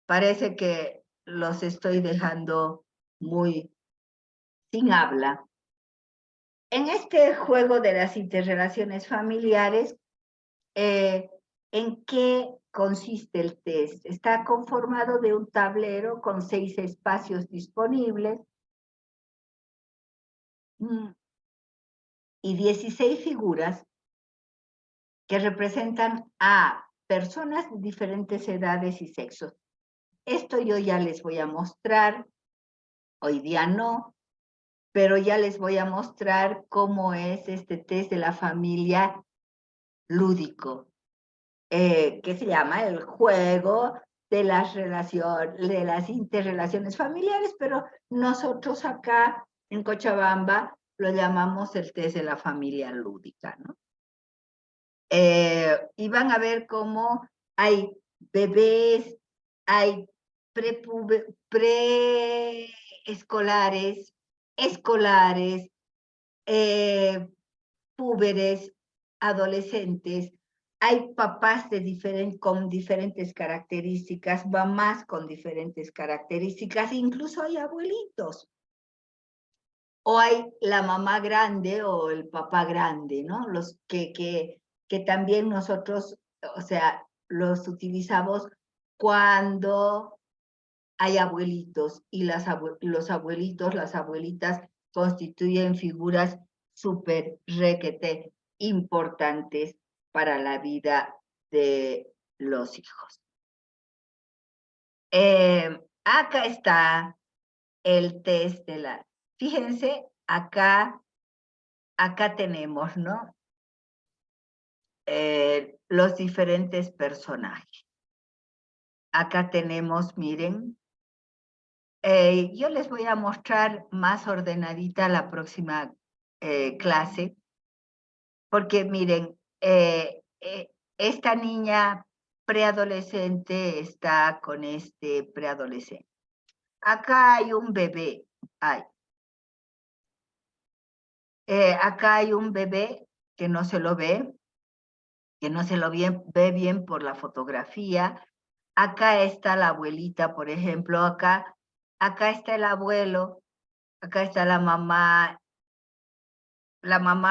parece que los estoy dejando muy sin habla. En este juego de las interrelaciones familiares, ¿en qué consiste el test? Está conformado de un tablero con 6 espacios disponibles y 16 figuras que representan a personas de diferentes edades y sexos. Esto yo ya les voy a mostrar, hoy día no, pero ya les voy a mostrar cómo es este test de la familia lúdico, que se llama el juego de las interrelaciones familiares, pero nosotros acá en Cochabamba lo llamamos el test de la familia lúdica, ¿no? Y van a ver cómo hay bebés, hay preescolares, escolares, púberes, adolescentes, hay papás con diferentes características, mamás con diferentes características, incluso hay abuelitos. O hay la mamá grande o el papá grande, ¿no? Los que también nosotros, o sea, los utilizamos cuando hay abuelitos y los abuelitos, las abuelitas constituyen figuras súper requete importantes para la vida de los hijos. Acá está el test de la... Fíjense, acá tenemos, ¿no? Los diferentes personajes. Acá tenemos, miren, yo les voy a mostrar más ordenadita la próxima clase, porque miren, esta niña preadolescente está con este preadolescente. Acá hay un bebé, acá hay un bebé que no se lo ve, que no se lo ve bien por la fotografía. Acá está la abuelita, por ejemplo, acá está el abuelo, acá está la mamá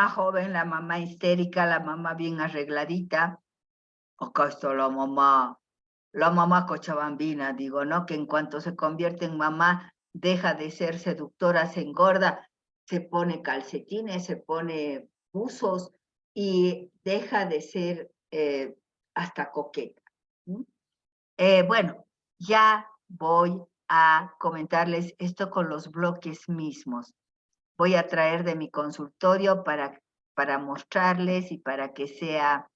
joven, la mamá histérica, la mamá bien arregladita. Acá está la mamá cochabambina, digo, ¿no? Que en cuanto se convierte en mamá, deja de ser seductora, se engorda, se pone calcetines, se pone buzos y deja de ser hasta coqueta. Bueno, ya voy a comentarles esto con los bloques mismos. Voy a traer de mi consultorio para mostrarles y para que sea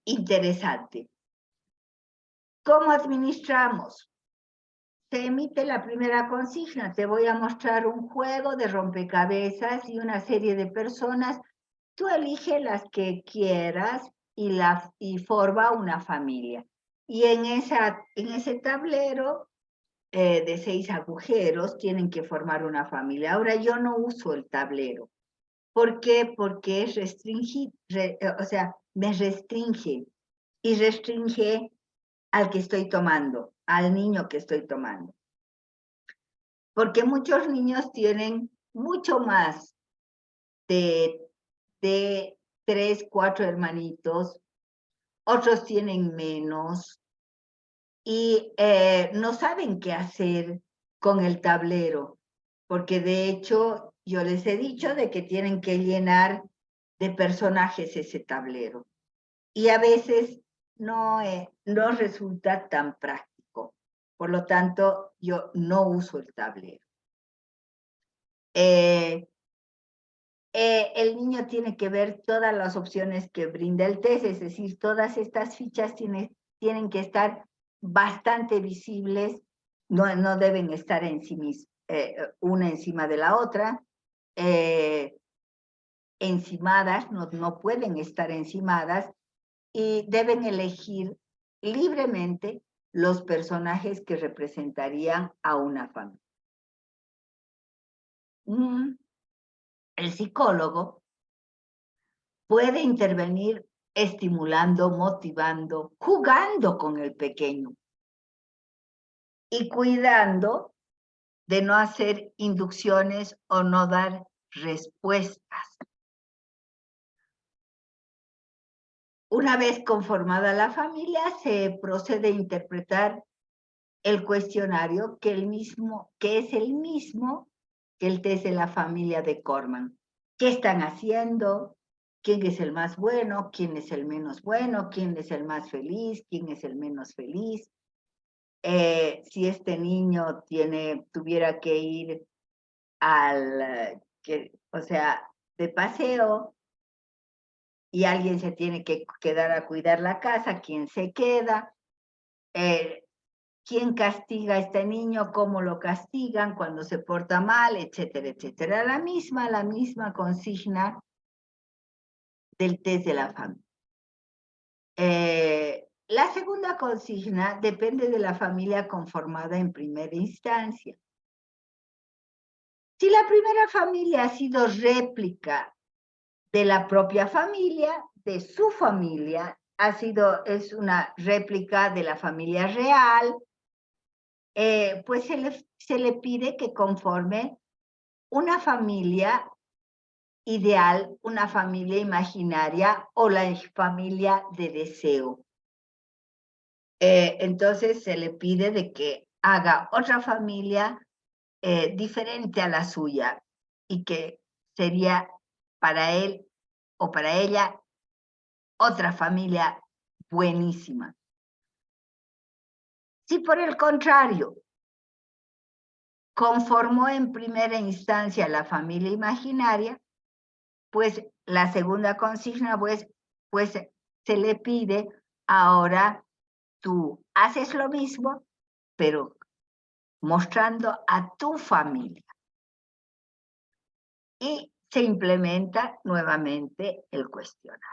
interesante. ¿Cómo administramos? se emite la primera consigna. Te voy a mostrar un juego de rompecabezas y una serie de personas. Tú elige las que quieras y forma una familia. Y en ese tablero de 6 agujeros tienen que formar una familia. Ahora yo no uso el tablero. ¿Por qué? Porque es restringido, o sea, me restringe y restringe al que estoy tomando, al niño que estoy tomando. Porque muchos niños tienen mucho más de 3, 4 hermanitos, otros tienen menos y no saben qué hacer con el tablero, porque de hecho yo les he dicho de que tienen que llenar de personajes ese tablero. Y a veces no resulta tan práctico. Por lo tanto, yo no uso el tablero. El niño tiene que ver todas las opciones que brinda el test, es decir, todas estas fichas tienen que estar bastante visibles, no deben estar una encima de la otra, encimadas, no pueden estar encimadas, y deben elegir libremente los personajes que representarían a una familia. El psicólogo puede intervenir estimulando, motivando, jugando con el pequeño y cuidando de no hacer inducciones o no dar respuestas. Una vez conformada la familia, se procede a interpretar el cuestionario que es el mismo que el test de la familia de Corman. ¿Qué están haciendo? ¿Quién es el más bueno? ¿Quién es el menos bueno? ¿Quién es el más feliz? ¿Quién es el menos feliz? Si este niño tuviera que ir de paseo y alguien se tiene que quedar a cuidar la casa, ¿quién se queda? ¿Quién castiga a este niño? ¿Cómo lo castigan cuando se porta mal? Etcétera, etcétera. La misma consigna del test de la familia. La segunda consigna depende de la familia conformada en primera instancia. Si la primera familia ha sido réplica de la propia familia, de su familia, es una réplica de la familia real, pues se le pide que conforme una familia ideal, una familia imaginaria o la familia de deseo. Entonces se le pide de que haga otra familia diferente a la suya y que sería para él o para ella otra familia buenísima. Si por el contrario conformó en primera instancia la familia imaginaria, pues la segunda consigna pues se le pide ahora tú haces lo mismo, pero mostrando a tu familia. Y se implementa nuevamente el cuestionario.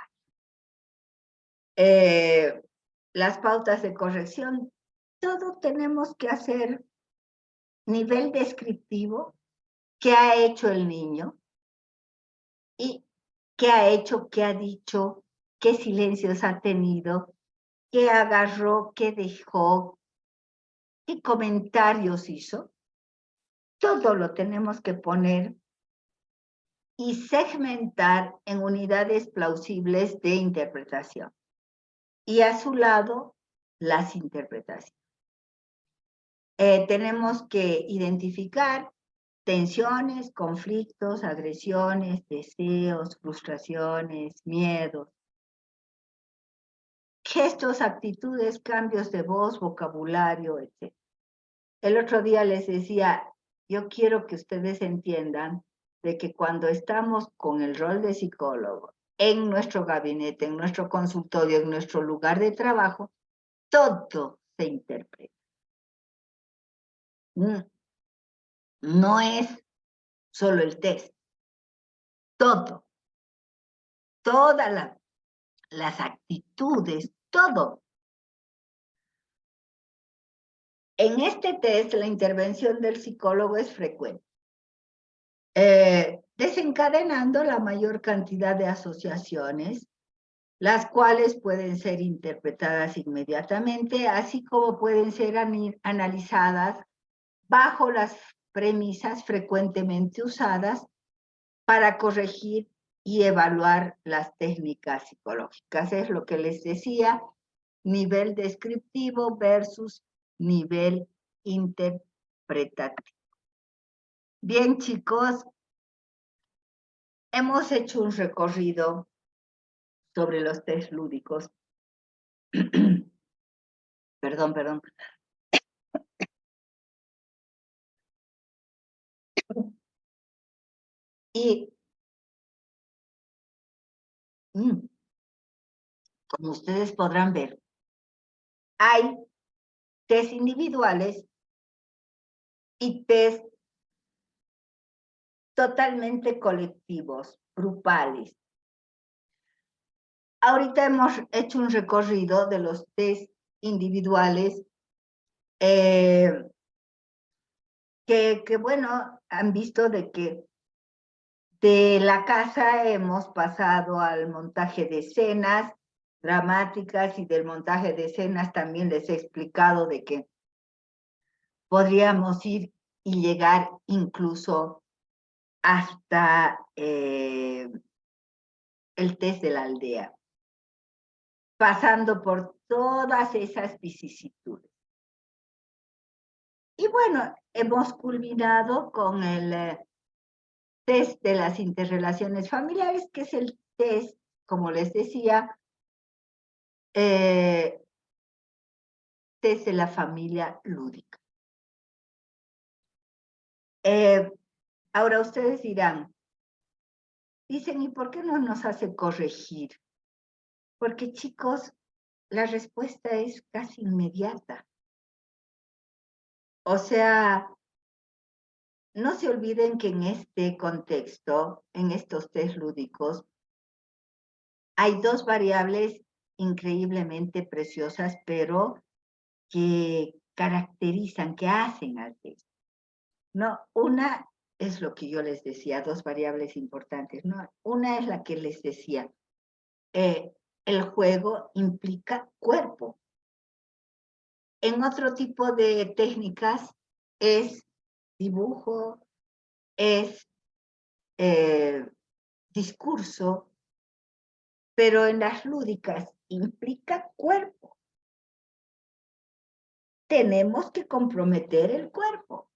Las pautas de corrección, todo tenemos que hacer nivel descriptivo, qué ha hecho el niño y qué ha hecho, qué ha dicho, qué silencios ha tenido, qué agarró, qué dejó, qué comentarios hizo. Todo lo tenemos que poner y segmentar en unidades plausibles de interpretación. Y a su lado, las interpretaciones. Tenemos que identificar tensiones, conflictos, agresiones, deseos, frustraciones, miedos, gestos, actitudes, cambios de voz, vocabulario, etc. El otro día les decía, yo quiero que ustedes entiendan de que cuando estamos con el rol de psicólogo en nuestro gabinete, en nuestro consultorio, en nuestro lugar de trabajo, todo se interpreta. No es solo el test, todo, todas las actitudes, todo. En este test, la intervención del psicólogo es frecuente, desencadenando la mayor cantidad de asociaciones, las cuales pueden ser interpretadas inmediatamente, así como pueden ser analizadas bajo las premisas frecuentemente usadas para corregir y evaluar las técnicas psicológicas. Es lo que les decía, nivel descriptivo versus nivel interpretativo. Bien, chicos, hemos hecho un recorrido sobre los test lúdicos. Perdón. Y como ustedes podrán ver, hay test individuales y test totalmente colectivos, grupales. Ahorita hemos hecho un recorrido de los test individuales que bueno, han visto de que de la casa hemos pasado al montaje de escenas dramáticas, y del montaje de escenas también les he explicado de que podríamos ir y llegar incluso hasta el test de la aldea, pasando por todas esas vicisitudes. Y bueno, hemos culminado con el test de las interrelaciones familiares, que es el test, como les decía, test de la familia lúdica. Ahora ustedes dirán, dicen, ¿y por qué no nos hace corregir? Porque, chicos, la respuesta es casi inmediata. O sea, no se olviden que en este contexto, en estos test lúdicos, hay dos variables increíblemente preciosas, pero que caracterizan, que hacen al test. No, una es lo que yo les decía, dos variables importantes, ¿no? Una es la que les decía, el juego implica cuerpo. En otro tipo de técnicas es dibujo, es discurso, pero en las lúdicas implica cuerpo. Tenemos que comprometer el cuerpo.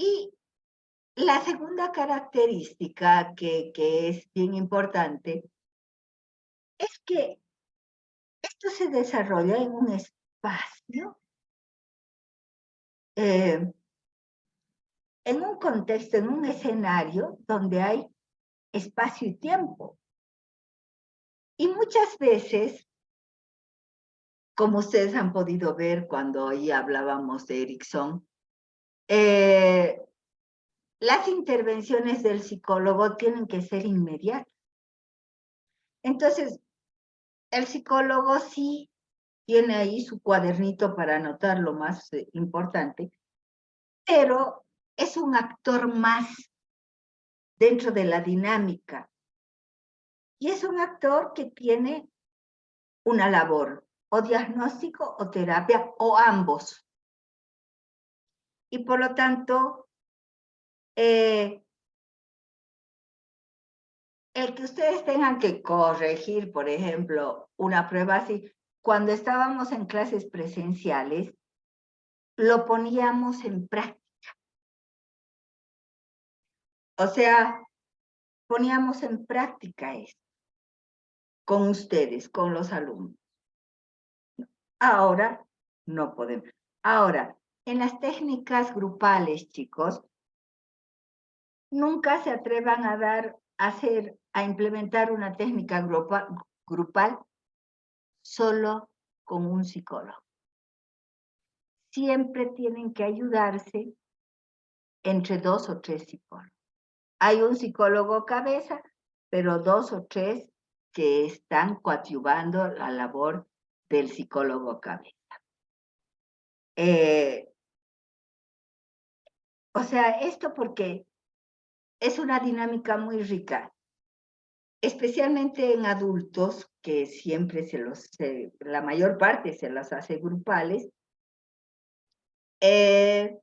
Y la segunda característica que es bien importante es que esto se desarrolla en un espacio, en un contexto, en un escenario donde hay espacio y tiempo. Y muchas veces, como ustedes han podido ver cuando hoy hablábamos de Erikson, las intervenciones del psicólogo tienen que ser inmediatas. Entonces, el psicólogo sí tiene ahí su cuadernito para anotar lo más importante, pero es un actor más dentro de la dinámica. Y es un actor que tiene una labor, o diagnóstico o terapia, o ambos. Y por lo tanto, el que ustedes tengan que corregir, por ejemplo, una prueba así, cuando estábamos en clases presenciales, lo poníamos en práctica. O sea, poníamos en práctica esto con ustedes, con los alumnos. Ahora no podemos. Ahora, en las técnicas grupales, chicos, nunca se atrevan a implementar una técnica grupal solo con un psicólogo. siempre tienen que ayudarse entre 2 o 3 psicólogos. Hay un psicólogo cabeza, pero 2 o 3 que están coadyuvando la labor del psicólogo cabeza. O sea, esto porque es una dinámica muy rica, especialmente en adultos, que siempre la mayor parte se las hace grupales, se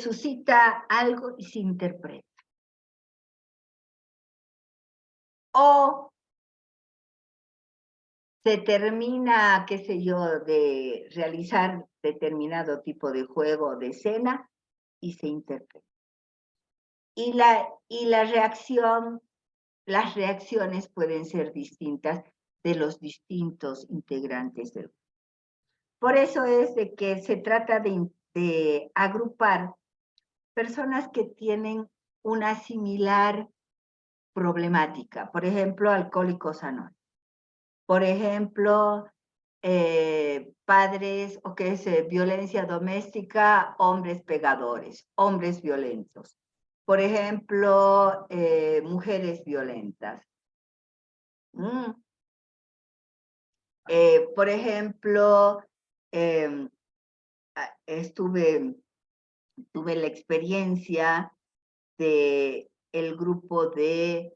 suscita algo y se interpreta. O se termina, qué sé yo, de realizar determinado tipo de juego o de escena y se interpreta. Y la reacción, las reacciones pueden ser distintas de los distintos integrantes del grupo. Por eso es de que se trata de agrupar personas que tienen una similar problemática. Por ejemplo, alcohólicos anónimos. Por ejemplo, padres, o qué es violencia doméstica, hombres pegadores, hombres violentos. Por ejemplo, mujeres violentas. Por ejemplo, tuve la experiencia de el grupo de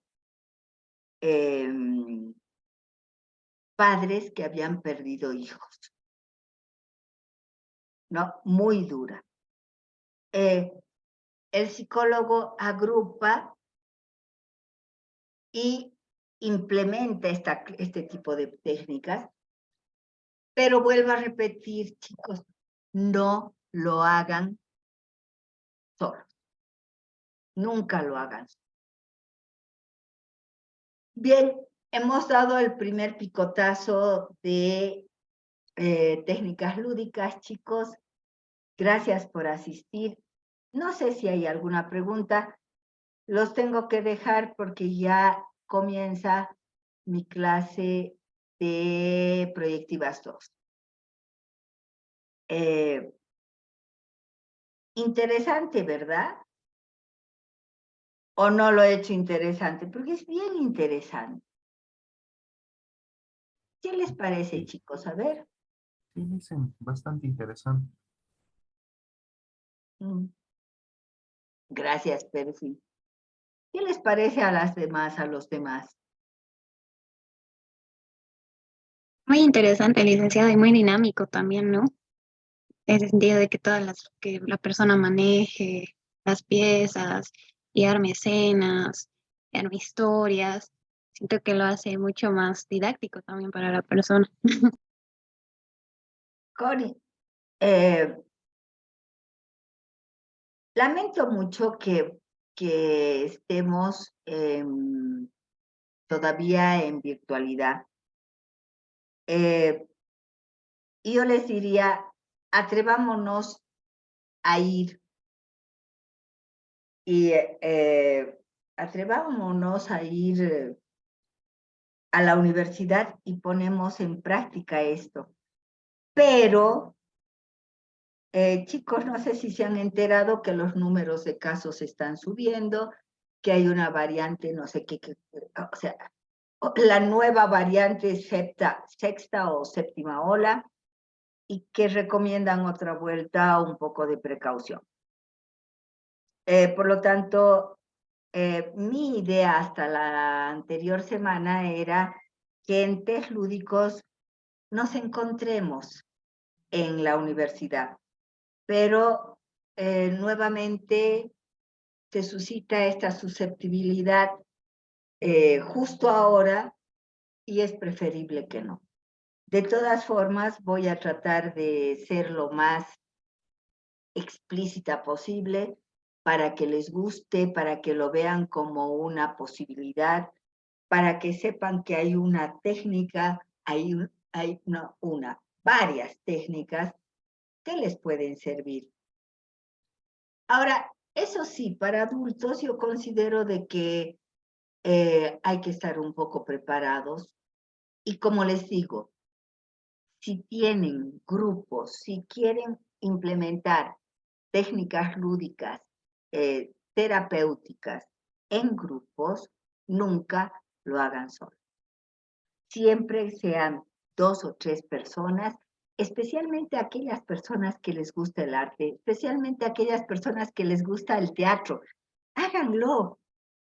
padres que habían perdido hijos, ¿no? Muy dura. El psicólogo agrupa y implementa este tipo de técnicas, pero vuelvo a repetir, chicos, no lo hagan solos. Nunca lo hagan. Bien, hemos dado el primer picotazo de técnicas lúdicas, chicos. Gracias por asistir. No sé si hay alguna pregunta. Los tengo que dejar porque ya comienza mi clase de Proyectivas 2. Interesante, ¿verdad? ¿O no lo he hecho interesante? Porque es bien interesante. ¿Qué les parece, chicos? A ver. Sí, dicen, bastante interesante. Gracias, Percy. ¿Qué les parece a los demás? Muy interesante, licenciado, y muy dinámico también, ¿no? En el sentido de que que la persona maneje las piezas y arme escenas, y arme historias. Siento que lo hace mucho más didáctico también para la persona. Connie, lamento mucho que estemos todavía en virtualidad. Yo les diría, atrevámonos a ir y atrevámonos a ir a la universidad y ponemos en práctica esto. Pero, chicos, no sé si se han enterado que los números de casos están subiendo, que hay una variante, no sé qué, o sea, la nueva variante sexta o séptima ola, y que recomiendan otra vuelta, un poco de precaución. Por lo tanto, mi idea hasta la anterior semana era que en test lúdicos nos encontremos en la universidad, pero nuevamente se suscita esta susceptibilidad justo ahora y es preferible que no. De todas formas, voy a tratar de ser lo más explícita posible para que les guste, para que lo vean como una posibilidad, para que sepan que hay una técnica, varias técnicas que les pueden servir. Ahora, eso sí, para adultos yo considero de que hay que estar un poco preparados y como les digo, si tienen grupos, si quieren implementar técnicas lúdicas, terapéuticas en grupos, nunca lo hagan solos. Siempre sean 2 o 3 personas, especialmente aquellas personas que les gusta el arte, especialmente aquellas personas que les gusta el teatro. Háganlo,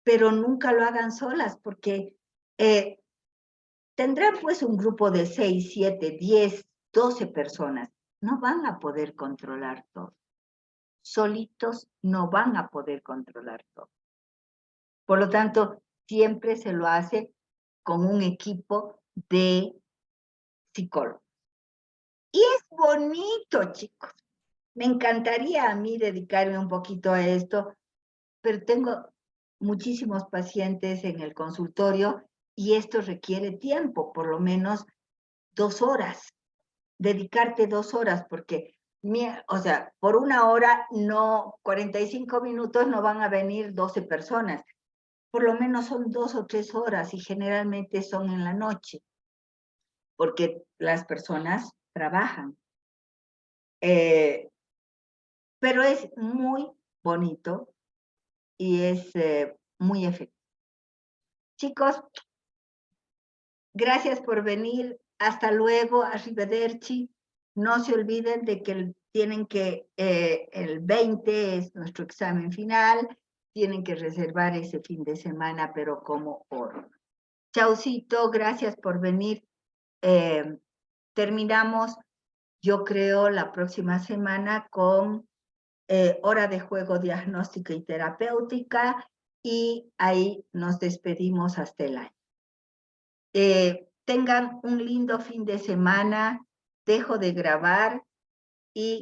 pero nunca lo hagan solas, porque tendrán pues un grupo de 6, 7, 10, 12 personas. No van a poder controlar todo. Solitos no van a poder controlar todo. Por lo tanto, siempre se lo hace con un equipo de psicólogos. Y es bonito, chicos. Me encantaría a mí dedicarme un poquito a esto, pero tengo muchísimos pacientes en el consultorio y esto requiere tiempo, por lo menos 2 horas. Dedicarte 2 horas, porque, o sea, por 1 hora, no, 45 minutos no van a venir 12 personas. Por lo menos son 2 o 3 horas y generalmente son en la noche, porque las personas trabajan. Pero es muy bonito y es muy efectivo. Chicos, gracias por venir. Hasta luego, arrivederci. No se olviden de que tienen que, el 20 es nuestro examen final, tienen que reservar ese fin de semana, pero como oro. Chaucito, gracias por venir. Terminamos, yo creo, la próxima semana con hora de juego diagnóstica y terapéutica, y ahí nos despedimos hasta el año. Tengan un lindo fin de semana. Dejo de grabar